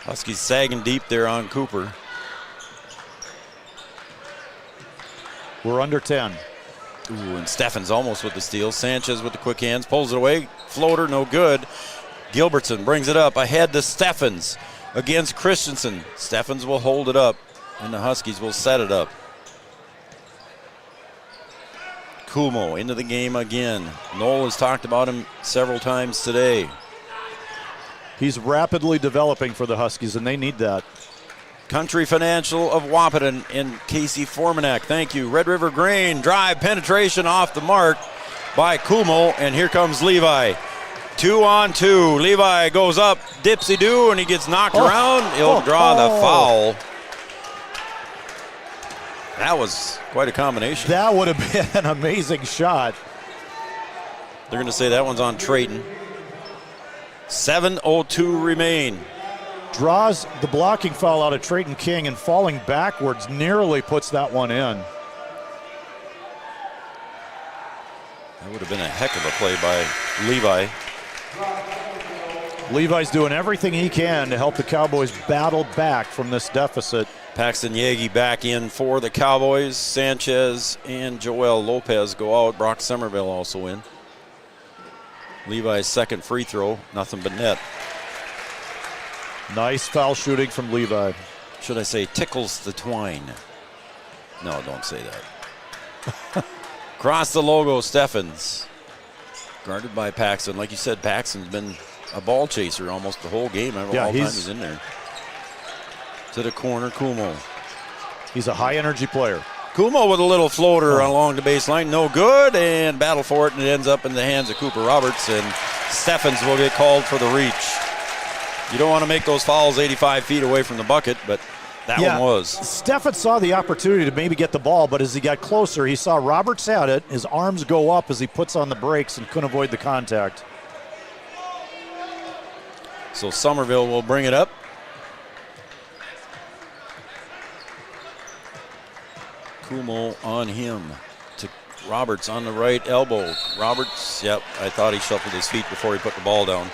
Huskies sagging deep there on Cooper. We're under 10. Ooh, and Steffens almost with the steal. Sanchez with the quick hands. Pulls it away. Floater, no good. Gilbertson brings it up ahead to Steffens against Christensen. Steffens will hold it up, and the Huskies will set it up. Kumo into the game again. Noel has talked about him several times today. He's rapidly developing for the Huskies, and they need that. Country Financial of Wahpeton and Casey Formanek. Thank you. Red River Grain. Drive penetration off the mark by Kumo, and here comes Levi. 2-on-2. Levi goes up, dipsy-do, and he gets knocked around. He'll draw the foul. That was quite a combination. That would have been an amazing shot. They're going to say that one's on Trayton. 7:02 remain. Draws the blocking foul out of Trayton King, and falling backwards nearly puts that one in. That would have been a heck of a play by Levi. Levi's doing everything he can to help the Cowboys battle back from this deficit. Paxton Yagi back in for the Cowboys. Sanchez and Joel Lopez go out. Brock Somerville also in. Levi's second free throw, nothing but net. Nice foul shooting from Levi. Should I say tickles the twine? No, don't say that. Cross the logo, Steffens. Guarded by Paxton. Like you said, Paxton's been a ball chaser almost the whole game. All time he's in there. To the corner, Kumo. He's a high-energy player. Kumo with a little floater along the baseline. No good, and battle for it, and it ends up in the hands of Cooper Roberts, and Steffens will get called for the reach. You don't want to make those fouls 85 feet away from the bucket, but that one was. Steffens saw the opportunity to maybe get the ball, but as he got closer, he saw Roberts had it. His arms go up as he puts on the brakes and couldn't avoid the contact. So Somerville will bring it up. Kumo on him to Roberts on the right elbow. Roberts, I thought he shuffled his feet before he put the ball down.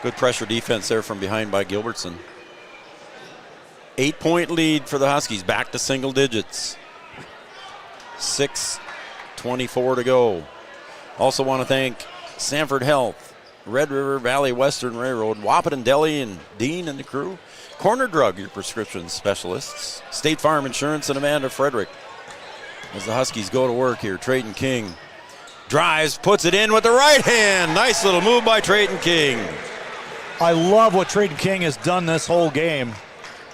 Good pressure defense there from behind by Gilbertson. 8-point lead for the Huskies, back to single digits. 6:24 to go. Also want to thank Sanford Health, Red River Valley Western Railroad, Wahpeton Deli and Dean and the crew, Corner Drug, your prescription specialists, State Farm Insurance, and Amanda Frederick. As the Huskies go to work here, Trayton King drives, puts it in with the right hand. Nice little move by Trayton King. I love what Trayton King has done this whole game.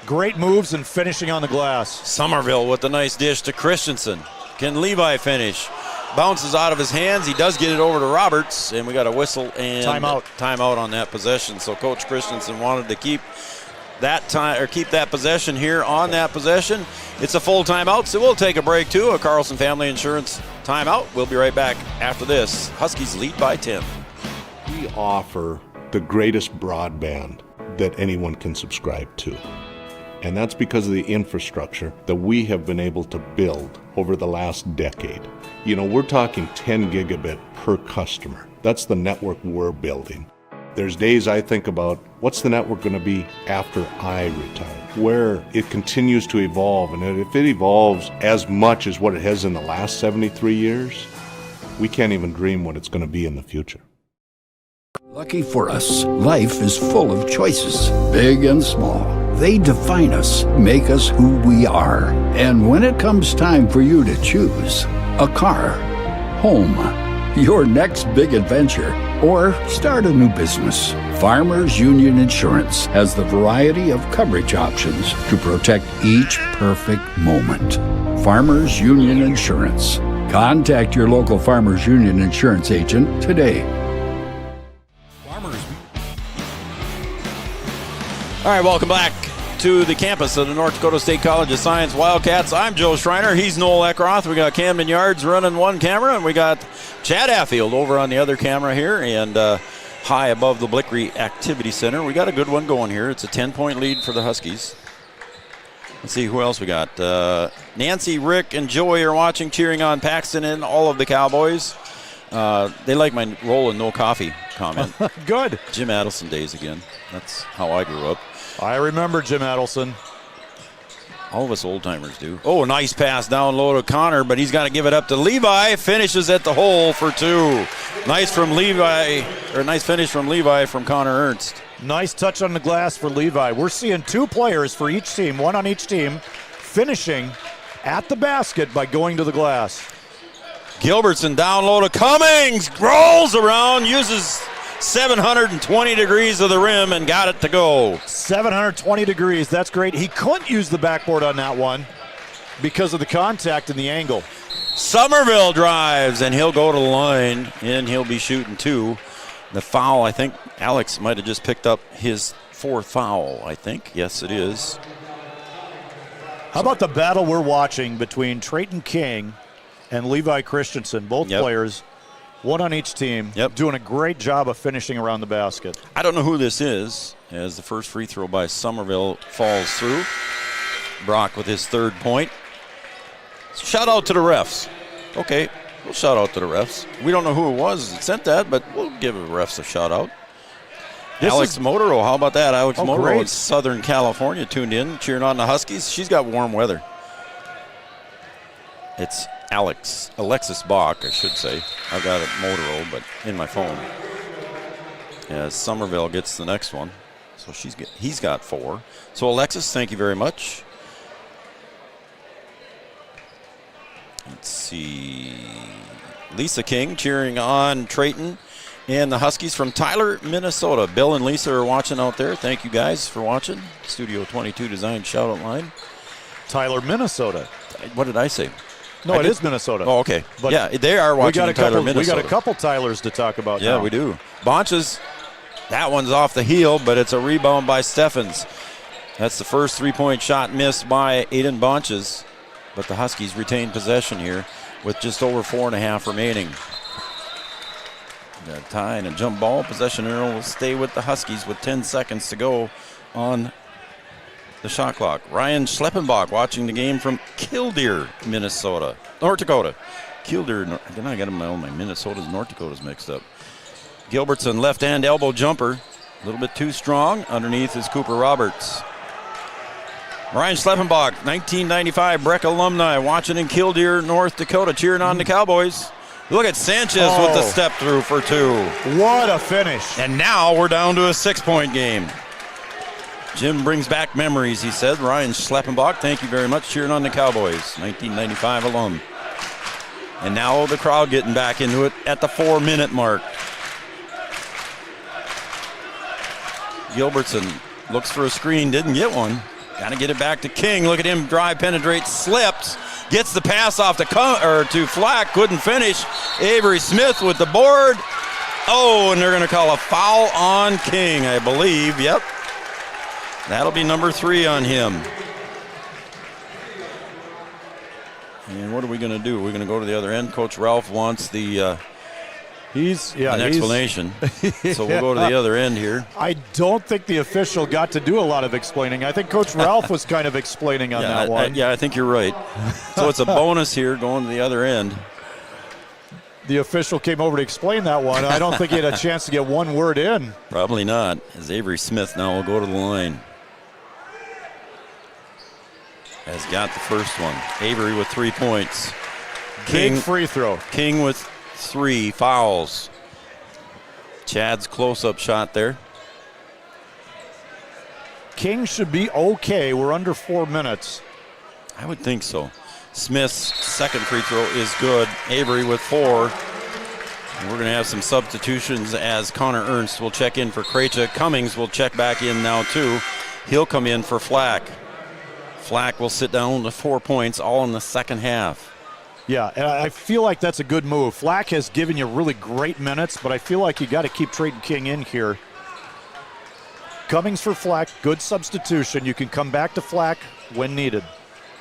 Great moves and finishing on the glass. Somerville with the nice dish to Christensen. Can Levi finish? Bounces out of his hands. He does get it over to Roberts, and we got a whistle and timeout on that possession. So Coach Christensen wanted to keep that possession here on that possession. It's a full timeout, so we'll take a break too. A Carlson Family Insurance timeout. We'll be right back after this. Huskies lead by 10. We offer the greatest broadband that anyone can subscribe to. And that's because of the infrastructure that we have been able to build over the last decade. You know, we're talking 10 gigabit per customer. That's the network we're building. There's days I think about what's the network going to be after I retire, where it continues to evolve. And if it evolves as much as what it has in the last 73 years, we can't even dream what it's going to be in the future. Lucky for us, life is full of choices, big and small. They define us, make us who we are. And when it comes time for you to choose, a car, home, your next big adventure, or start a new business, Farmers Union Insurance has the variety of coverage options to protect each perfect moment. Farmers Union Insurance. Contact your local Farmers Union Insurance agent today. All right, welcome back to the campus of the North Dakota State College of Science Wildcats. I'm Joe Schreiner. He's Noel Eckroth. We got Camden Yards running one camera, and we got Chad Affield over on the other camera here, and high above the Blickery Activity Center. We got a good one going here. It's a 10-point lead for the Huskies. Let's see who else we got. Nancy, Rick, and Joey are watching, cheering on Paxton and all of the Cowboys. They like my roll and no coffee comment. Good. Jim Adelson days again. That's how I grew up. I remember Jim Adelson. All of us old-timers do. Oh, nice pass down low to Connor, but he's got to give it up to Levi. Finishes at the hole for two. Nice finish from Levi from Connor Ernst. Nice touch on the glass for Levi. We're seeing two players for each team, one on each team, finishing at the basket by going to the glass. Gilbertson down low to Cummings. Rolls around, uses 720 degrees of the rim and got it to go. 720 degrees, that's great. He couldn't use the backboard on that one because of the contact and the angle. Somerville drives, and he'll go to the line, and he'll be shooting two. The foul, I think Alex might have just picked up his fourth foul, I think. Yes, it is. How about the battle we're watching between Trayton King and Levi Christensen, both players, one on each team, doing a great job of finishing around the basket. I don't know who this is, as the first free throw by Somerville falls through. Brock with his third point. Shout out to the refs. Okay, we'll shout out to the refs. We don't know who it was that sent that, but we'll give the refs a shout out. Alex Motoro, how about that? Alex Motoro in Southern California tuned in, cheering on the Huskies. She's got warm weather. It's Alexis Bach, I should say. I've got a Motorola, but in my phone. As Somerville gets the next one. So he's got four. So Alexis, thank you very much. Let's see. Lisa King cheering on Trayton and the Huskies from Tyler, Minnesota. Bill and Lisa are watching out there. Thank you guys for watching. Studio 22 Design Shout-Out Line. Tyler, Minnesota. What did I say? No, it is Minnesota. Oh, okay. But yeah, they are watching Tyler, Minnesota. We got a couple Tylers to talk about now. Yeah, we do. Bonches, that one's off the heel, but it's a rebound by Steffens. That's the first three-point shot missed by Aiden Bonches, but the Huskies retain possession here with just over 4.5 remaining. The tie and a jump ball. Possession arrow will stay with the Huskies with 10 seconds to go on the shot clock. Ryan Schleppenbach watching the game from Killdeer, Minnesota. North Dakota. Killdeer, then I got my Minnesotas, North Dakotas mixed up. Gilbertson, left-hand elbow jumper. A little bit too strong. Underneath is Cooper Roberts. Ryan Schleppenbach, 1995 Breck alumni, watching in Killdeer, North Dakota, cheering on the Cowboys. Look at Sanchez with the step through for two. What a finish. And now we're down to a 6-point game. Jim brings back memories, he said. Ryan Schleppenbach, thank you very much, cheering on the Cowboys, 1995 alum. And now the crowd getting back into it at the 4-minute mark. Gilbertson looks for a screen, didn't get one. Got to get it back to King. Look at him drive, penetrate, slips. Gets the pass off to Flack, couldn't finish. Avery Smith with the board. Oh, and they're going to call a foul on King, I believe. Yep. That'll be number 3 on him. And what are we going to do? We're going to go to the other end. Coach Ralph wants an explanation. So we'll go to the other end here. I don't think the official got to do a lot of explaining. I think Coach Ralph was kind of explaining on that one. I think you're right. So it's a bonus here going to the other end. The official came over to explain that one. I don't think he had a chance to get one word in. Probably not, as Avery Smith now will go to the line. Has got the first one. Avery with 3 points. Big free throw. King with 3 fouls. Chad's close-up shot there. King should be okay. We're under 4 minutes. I would think so. Smith's second free throw is good. Avery with 4. And we're going to have some substitutions as Connor Ernst will check in for Krejci. Cummings will check back in now too. He'll come in for Flack. Flack will sit down to 4 points all in the second half. Yeah, and I feel like that's a good move. Flack has given you really great minutes, but I feel like you got to keep Trayton King in here. Cummings for Flack, good substitution. You can come back to Flack when needed.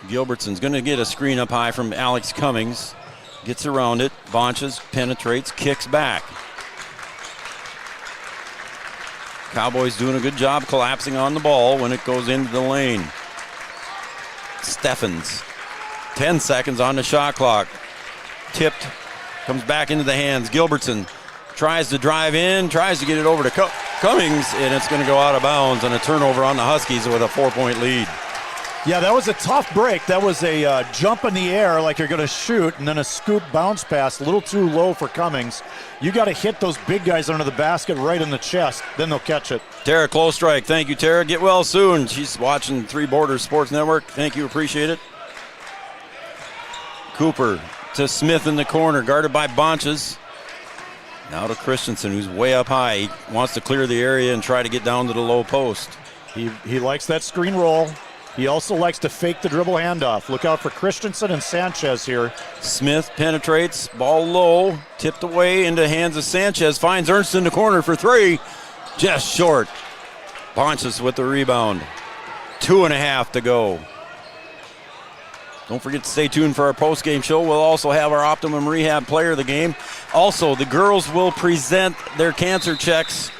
Gilbertson's going to get a screen up high from Alex Cummings. Gets around it, launches, penetrates, kicks back. Cowboys doing a good job collapsing on the ball when it goes into the lane. Steffens, 10 seconds on the shot clock. Tipped, comes back into the hands. Gilbertson tries to drive in, tries to get it over to Cummings, and it's going to go out of bounds on a turnover on the Huskies with a 4-point lead. Yeah, that was a tough break. That was a jump in the air like you're going to shoot, and then a scoop bounce pass, a little too low for Cummings. You got to hit those big guys under the basket right in the chest, then they'll catch it. Tara, close strike. Thank you, Tara. Get well soon. She's watching Three Borders Sports Network. Thank you, appreciate it. Cooper to Smith in the corner, guarded by Bonches. Now to Christensen, who's way up high. He wants to clear the area and try to get down to the low post. He likes that screen roll. He also likes to fake the dribble handoff. Look out for Christensen and Sanchez here. Smith penetrates, ball low, tipped away into the hands of Sanchez. Finds Ernst in the corner for 3. Just short. Bonches with the rebound. 2.5 to go. Don't forget to stay tuned for our post-game show. We'll also have our Optimum Rehab player of the game. Also, the girls will present their cancer checks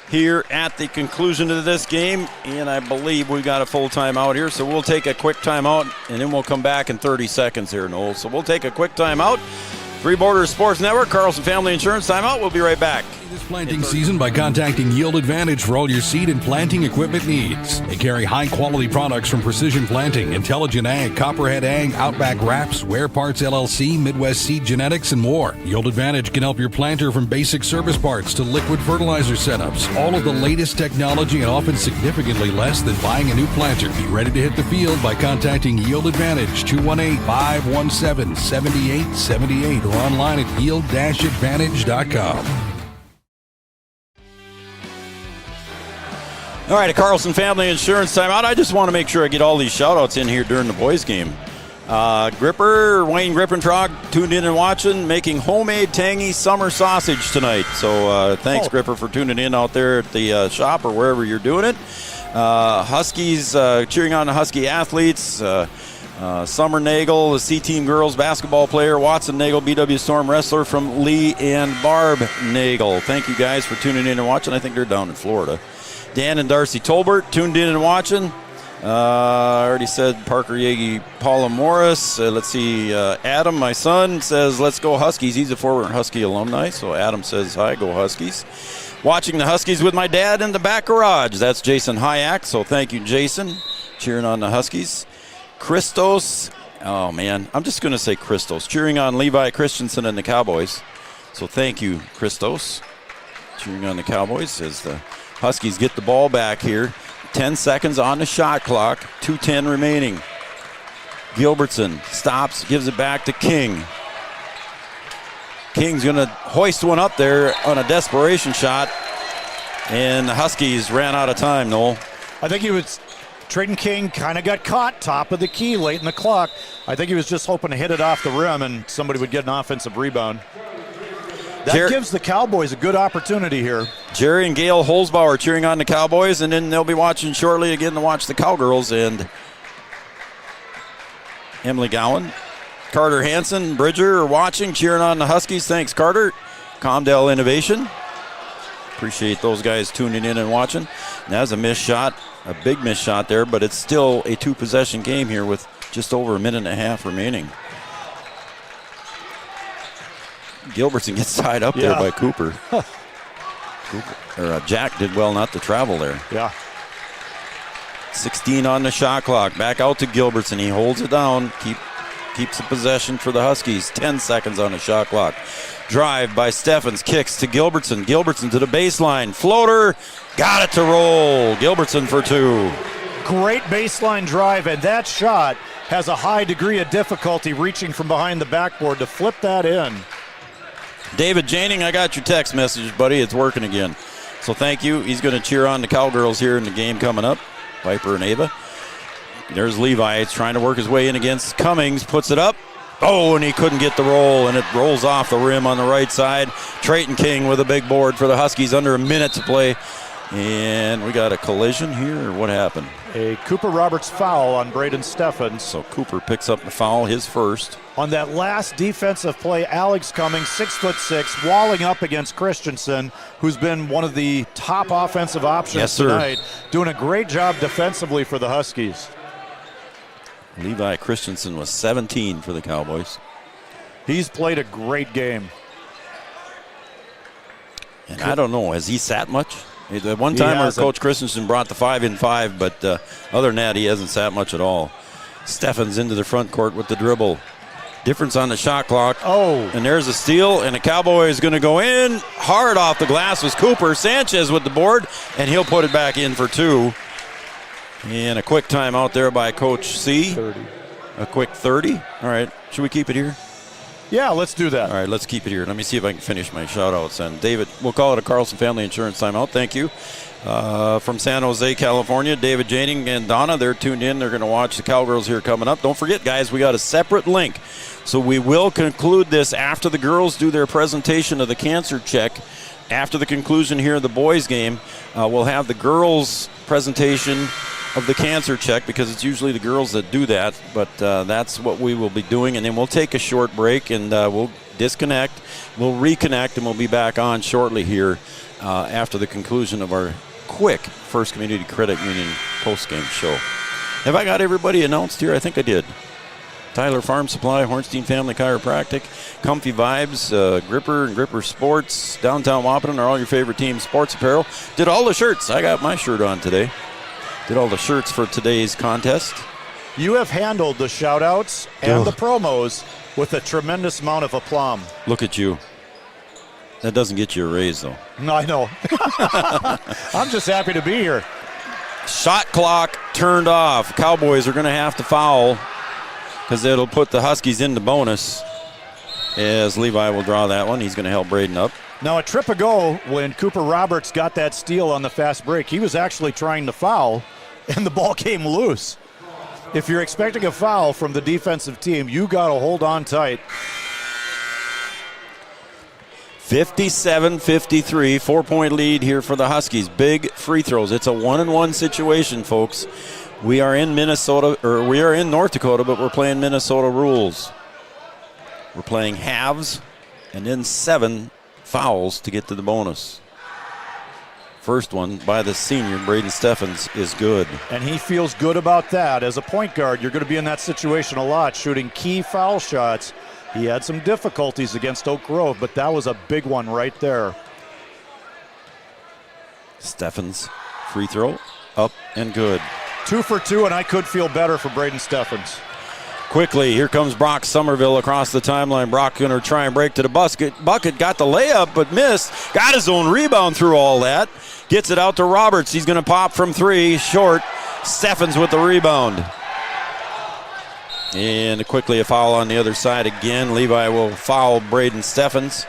here at the conclusion of this game, and I believe we've got a full timeout here, so we'll take a quick timeout, and then we'll come back in 30 seconds here, Noel. So we'll take a quick timeout. Three Borders Sports Network, Carlson Family Insurance timeout. We'll be right back. This planting season by contacting Yield Advantage for all your seed and planting equipment needs. They carry high-quality products from Precision Planting, Intelligent Ag, Copperhead Ag, Outback Wraps, Wear Parts LLC, Midwest Seed Genetics, and more. Yield Advantage can help your planter from basic service parts to liquid fertilizer setups. All of the latest technology and often significantly less than buying a new planter. Be ready to hit the field by contacting Yield Advantage, 218-517-7878, or online at yield-advantage.com. All right, a Carlson Family Insurance timeout. I just want to make sure I get all these shout-outs in here during the boys' game. Gripper, Wayne Grippentrog, tuned in and watching, making homemade tangy summer sausage tonight. So thanks, Gripper, for tuning in out there at the shop or wherever you're doing it. Huskies, cheering on the Husky athletes. Summer Nagel, the C-Team girls basketball player. Watson Nagel, BW Storm wrestler from Lee and Barb Nagel. Thank you guys for tuning in and watching. I think they're down in Florida. Dan and Darcy Tolbert tuned in and watching. I already said Parker Yagi, Paula Morris. Let's see. Adam, my son, says, let's go Huskies. He's a former Husky alumni, so Adam says, hi, go Huskies. Watching the Huskies with my dad in the back garage. That's Jason Hyack, so thank you, Jason. Cheering on the Huskies. Christos. Oh, man. I'm just going to say Christos. Cheering on Levi Christensen and the Cowboys. So thank you, Christos. Cheering on the Cowboys as the Huskies get the ball back here. 10 seconds on the shot clock. 2:10 remaining. Gilbertson stops, gives it back to King. King's going to hoist one up there on a desperation shot. And the Huskies ran out of time, Noel. I think he was... Trayton King kind of got caught top of the key late in the clock. I think he was just hoping to hit it off the rim and somebody would get an offensive rebound. That gives the Cowboys a good opportunity here. Jerry and Gail Holzbauer cheering on the Cowboys, and then they'll be watching shortly again to watch the Cowgirls. And Emily Gowan, Carter Hansen, Bridger are watching, cheering on the Huskies. Thanks, Carter. Comdell Innovation. Appreciate those guys tuning in and watching. And that was a missed shot, a big missed shot there, but it's still a two-possession game here with just over a minute and a half remaining. Gilbertson gets tied up there by Cooper. Jack did well not to travel there. Yeah. 16 on the shot clock. Back out to Gilbertson. He holds it down. keeps the possession for the Huskies. 10 seconds on the shot clock. Drive by Steffens, kicks to Gilbertson. Gilbertson to the baseline. Floater, got it to roll. Gilbertson for 2. Great baseline drive, and that shot has a high degree of difficulty reaching from behind the backboard to flip that in. David Janing, I got your text message, buddy. It's working again. So thank you. He's going to cheer on the Cowgirls here in the game coming up. Viper and Ava. There's Levi. He's trying to work his way in against Cummings. Puts it up. Oh, and he couldn't get the roll, and it rolls off the rim on the right side. Trayton King with a big board for the Huskies. Under a minute to play. And we got a collision here, or what happened? A Cooper Roberts foul on Braden Steffens. So Cooper picks up the foul, his first. On that last defensive play, Alex Cummings, 6'6", walling up against Christensen, who's been one of the top offensive options tonight, doing a great job defensively for the Huskies. Levi Christensen was 17 for the Cowboys. He's played a great game. And I don't know, has he sat much? At one time, our Coach Christensen brought the 5-in-5, but other than that, he hasn't sat much at all. Steffens into the front court with the dribble. Difference on the shot clock. Oh. And there's a steal, and the Cowboy is going to go in. Hard off the glass was Cooper. Sanchez with the board, and he'll put it back in for 2. And a quick timeout there by Coach C. 30. A quick 30. All right. Should we keep it here? Yeah, let's do that. All right, let's keep it here. Let me see if I can finish my shout-outs. And David, we'll call it a Carlson Family Insurance timeout. Thank you. From San Jose, California, David Janing and Donna, they're tuned in. They're going to watch the Cowgirls here coming up. Don't forget, guys, we got a separate link. So we will conclude this after the girls do their presentation of the cancer check. After the conclusion here of the boys' game, we'll have the girls' presentation of the cancer check, because it's usually the girls that do that, but that's what we will be doing. And then we'll take a short break, and we'll disconnect, we'll reconnect, and we'll be back on shortly here after the conclusion of our quick First Community Credit Union post-game show. Have I got everybody announced here? I think I did. Tyler Farm Supply, Hornstein Family Chiropractic, Comfy Vibes, Gripper and Gripper Sports, Downtown Wahpeton are all your favorite team sports apparel. Did all the shirts. I got my shirt on today. Did all the shirts for today's contest. You have handled the shout-outs and the promos with a tremendous amount of aplomb. Look at you. That doesn't get you a raise, though. No, I know. I'm just happy to be here. Shot clock turned off. Cowboys are going to have to foul, because it'll put the Huskies into bonus, as Levi will draw that one. He's going to help Braden up. Now, a trip ago, when Cooper Roberts got that steal on the fast break, he was actually trying to foul, and the ball came loose. If you're expecting a foul from the defensive team, you got to hold on tight. 57-53, 4-point lead here for the Huskies. Big free throws. It's a 1-on-1 situation, folks. We are in Minnesota, or we are in North Dakota, but we're playing Minnesota rules. We're playing halves and then 7 fouls to get to the bonus. First one by the senior, Braden Steffens, is good. And he feels good about that. As a point guard, you're going to be in that situation a lot, shooting key foul shots. He had some difficulties against Oak Grove, but that was a big one right there. Steffens, free throw, up and good. 2 for 2, and I could feel better for Braden Steffens. Quickly, here comes Brock Somerville across the timeline. Brock going to try and break to the bucket. Bucket got the layup, but missed. Got his own rebound through all that. Gets it out to Roberts. He's going to pop from 3, short. Steffens with the rebound. And quickly a foul on the other side again. Levi will foul Braden Steffens.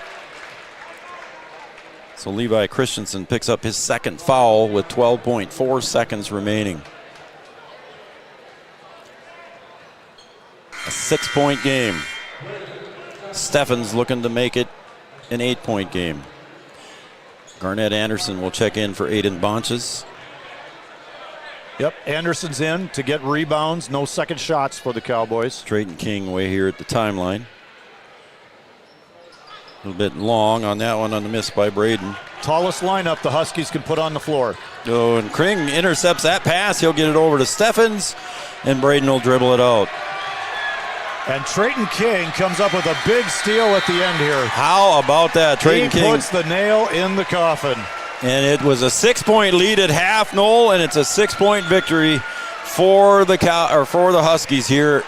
So Levi Christensen picks up his second foul with 12.4 seconds remaining. A 6-point game. Steffens looking to make it an 8-point game. Garnett Anderson will check in for Aiden Bonches. Yep, Anderson's in to get rebounds. No second shots for the Cowboys. Trayton King way here at the timeline. A little bit long on that one on the miss by Braden. Tallest lineup the Huskies can put on the floor. Oh, and Kring intercepts that pass. He'll get it over to Steffens, and Braden will dribble it out. And Trayton King comes up with a big steal at the end here. How about that? Trayton King puts the nail in the coffin. And it was a 6-point lead at half, Noel, and it's a 6-point victory for the Huskies here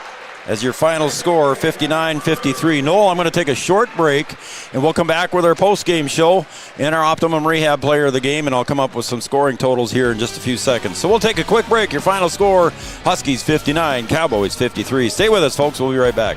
as your final score, 59-53. Noel, I'm going to take a short break, and we'll come back with our post-game show and our Optimum Rehab player of the game, and I'll come up with some scoring totals here in just a few seconds. So we'll take a quick break. Your final score, Huskies 59, Cowboys 53. Stay with us, folks. We'll be right back.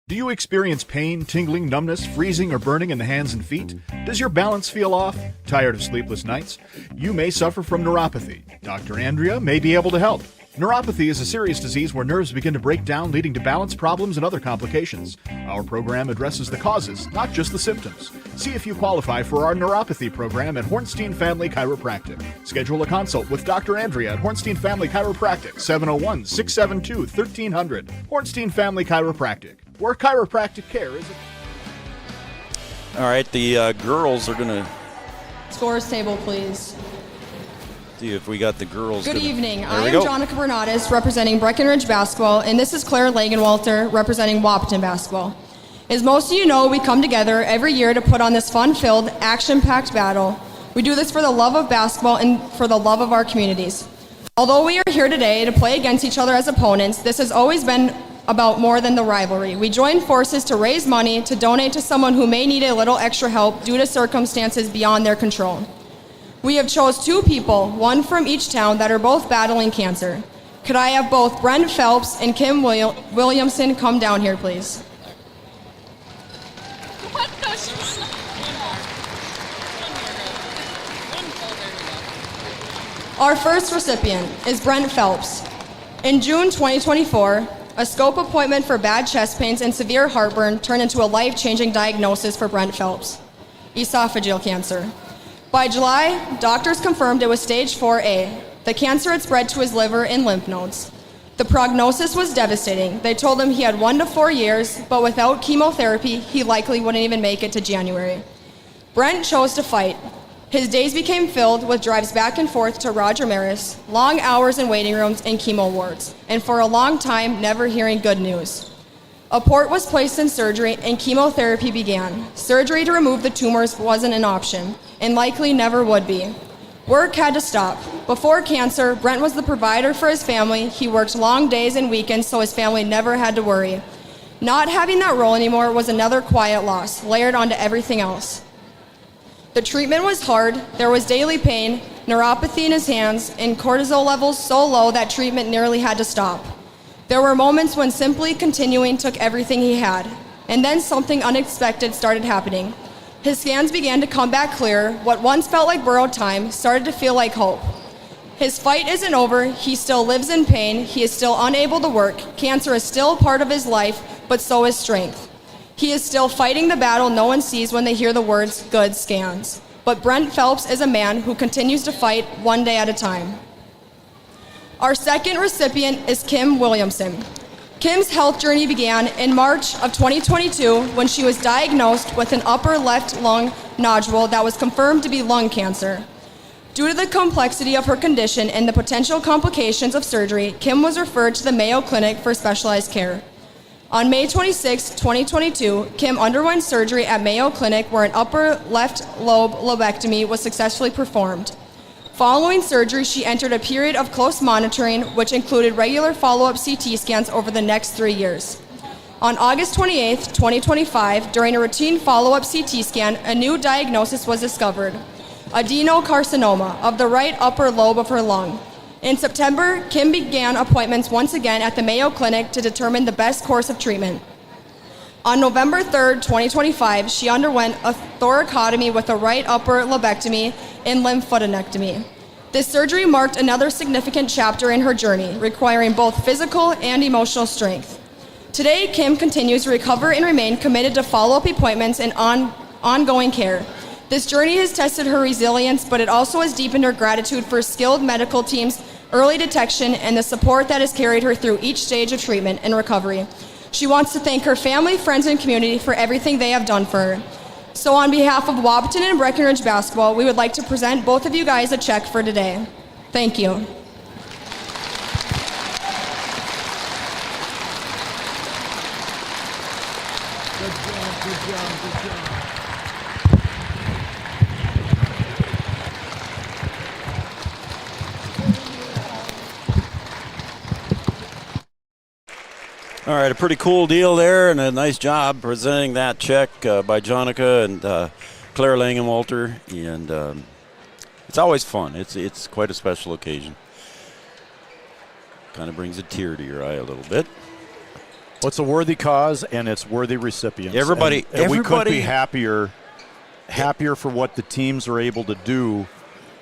Do you experience pain, tingling, numbness, freezing, or burning in the hands and feet? Does your balance feel off? Tired of sleepless nights? You may suffer from neuropathy. Dr. Andrea may be able to help. Neuropathy is a serious disease where nerves begin to break down, leading to balance problems and other complications. Our program addresses the causes, not just the symptoms. See if you qualify for our neuropathy program at Hornstein Family Chiropractic. Schedule a consult with Dr. Andrea at Hornstein Family Chiropractic, 701-672-1300. Hornstein Family Chiropractic, where chiropractic care is. All right, the girls are going to Scores table, please. see if we got the girls. Good evening. There I we am go. Jonica Bernardis, representing Breckenridge basketball, and this is Claire Lagenwalter, representing Wahpeton basketball. As most of you know, we come together every year to put on this fun-filled, action-packed battle. We do this for the love of basketball and for the love of our communities. Although we are here today to play against each other as opponents, this has always been about more than the rivalry. We join forces to raise money to donate to someone who may need a little extra help due to circumstances beyond their control. We have chose two people, one from each town, that are both battling cancer. Could I have both Brent Phelps and Kim Williamson come down here, please? Our first recipient is Brent Phelps. In June 2024, a scope appointment for bad chest pains and severe heartburn turned into a life-changing diagnosis for Brent Phelps: esophageal cancer. By July, doctors confirmed it was stage 4A. The cancer had spread to his liver and lymph nodes. The prognosis was devastating. They told him he had 1 to 4 years, but without chemotherapy, he likely wouldn't even make it to January. Brent chose to fight. His days became filled with drives back and forth to Roger Maris, long hours in waiting rooms and chemo wards, and for a long time, never hearing good news. A port was placed in surgery and chemotherapy began. Surgery to remove the tumors wasn't an option, and likely never would be. Work had to stop. Before cancer, Brent was the provider for his family. He worked long days and weekends so his family never had to worry. Not having that role anymore was another quiet loss, layered onto everything else. The treatment was hard, there was daily pain, neuropathy in his hands, and cortisol levels so low that treatment nearly had to stop. There were moments when simply continuing took everything he had, and then something unexpected started happening. His scans began to come back clearer. What once felt like borrowed time started to feel like hope. His fight isn't over, he still lives in pain, he is still unable to work, cancer is still a part of his life, but so is strength. He is still fighting the battle no one sees when they hear the words, good scans. But Brent Phelps is a man who continues to fight one day at a time. Our second recipient is Kim Williamson. Kim's health journey began in March of 2022 when she was diagnosed with an upper left lung nodule that was confirmed to be lung cancer. Due to the complexity of her condition and the potential complications of surgery, Kim was referred to the Mayo Clinic for specialized care. On May 26, 2022, Kim underwent surgery at Mayo Clinic where an upper left lobe lobectomy was successfully performed. Following surgery, she entered a period of close monitoring, which included regular follow-up CT scans over the next 3 years. On August 28, 2025, during a routine follow-up CT scan, a new diagnosis was discovered: adenocarcinoma of the right upper lobe of her lung. In September, Kim began appointments once again at the Mayo Clinic to determine the best course of treatment. On November 3, 2025, she underwent a thoracotomy with a right upper lobectomy and lymphadenectomy. This surgery marked another significant chapter in her journey, requiring both physical and emotional strength. Today, Kim continues to recover and remain committed to follow-up appointments and ongoing care. This journey has tested her resilience, but it also has deepened her gratitude for skilled medical teams, early detection, and the support that has carried her through each stage of treatment and recovery. She wants to thank her family, friends, and community for everything they have done for her. So on behalf of Wahpeton and Breckenridge basketball, we would like to present both of you guys a check for today. Thank you. Good job, good job, good job. All right, a pretty cool deal there, and a nice job presenting that check by Jonica and Claire Langenwalter. And it's always fun. It's quite a special occasion. Kind of brings a tear to your eye a little bit. Well, it's a worthy cause, and it's worthy recipients. Everybody, and we couldn't be happier for what the teams are able to do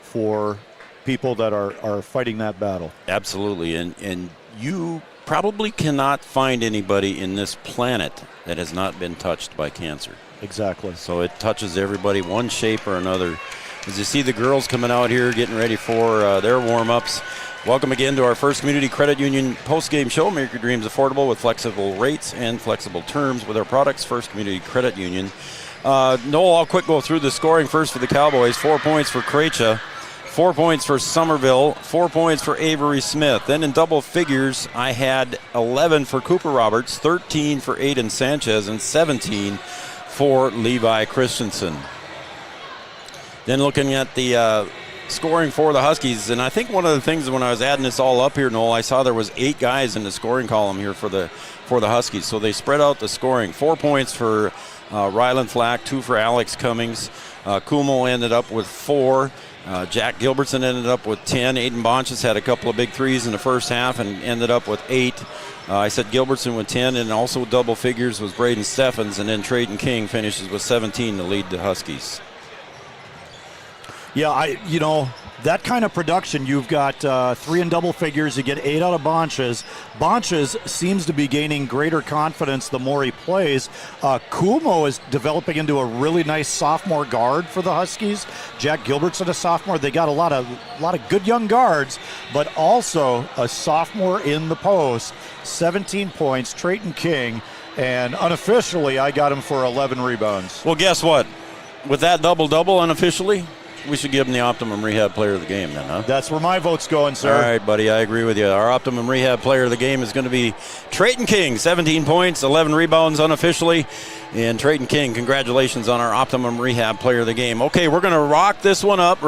for people that are fighting that battle. Absolutely, and you probably cannot find anybody in this planet that has not been touched by cancer. Exactly. So it touches everybody one shape or another. As you see the girls coming out here getting ready for their warm-ups. Welcome again to our First Community Credit Union post-game show. Make your dreams affordable with flexible rates and flexible terms with our products. First Community Credit Union. Noel, I'll quick go through the scoring first for the Cowboys. 4 points for Krejci, 4 points for Somerville, 4 points for Avery Smith. Then in double figures, I had 11 for Cooper Roberts, 13 for Aiden Sanchez, and 17 for Levi Christensen. Then looking at the scoring for the Huskies, and I think one of the things when I was adding this all up here, Noel, I saw there was 8 guys in the scoring column here for the Huskies. So they spread out the scoring. 4 points for Ryland Flack, 2 for Alex Cummings. Kummel ended up with 4. Jack Gilbertson ended up with 10. Aiden Bonches had a couple of big threes in the first half and ended up with 8. I said Gilbertson with 10, and also double figures was Braden Steffens, and then Trayton King finishes with 17 to lead the Huskies. Yeah, that kind of production, you've got 3 in double figures, you get 8 out of Bonches. Bonches seems to be gaining greater confidence the more he plays. Kumo is developing into a really nice sophomore guard for the Huskies. Jack Gilbertson, a sophomore. They got a lot of good young guards, but also a sophomore in the post. 17 points, Trayton King, and unofficially I got him for 11 rebounds. Well, guess what? With that double-double unofficially, we should give him the Optimum Rehab Player of the Game then, huh? That's where my vote's going, sir. All right, buddy, I agree with you. Our Optimum Rehab Player of the Game is going to be Trayton King, 17 points, 11 rebounds unofficially. And Trayton King, congratulations on our Optimum Rehab Player of the Game. Okay, we're going to wrap this one up,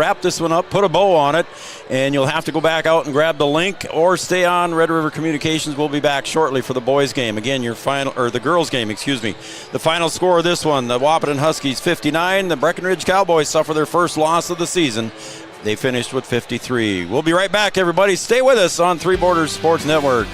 put a bow on it, and you'll have to go back out and grab the link or stay on. Red River Communications will be back shortly for the boys' game. Again, the girls' game, The final score of this one, the Wahpeton Huskies 59, the Breckenridge Cowboys suffer their first loss of the season. They finished with 53. We'll be right back, everybody. Stay with us on Three Borders Sports Network.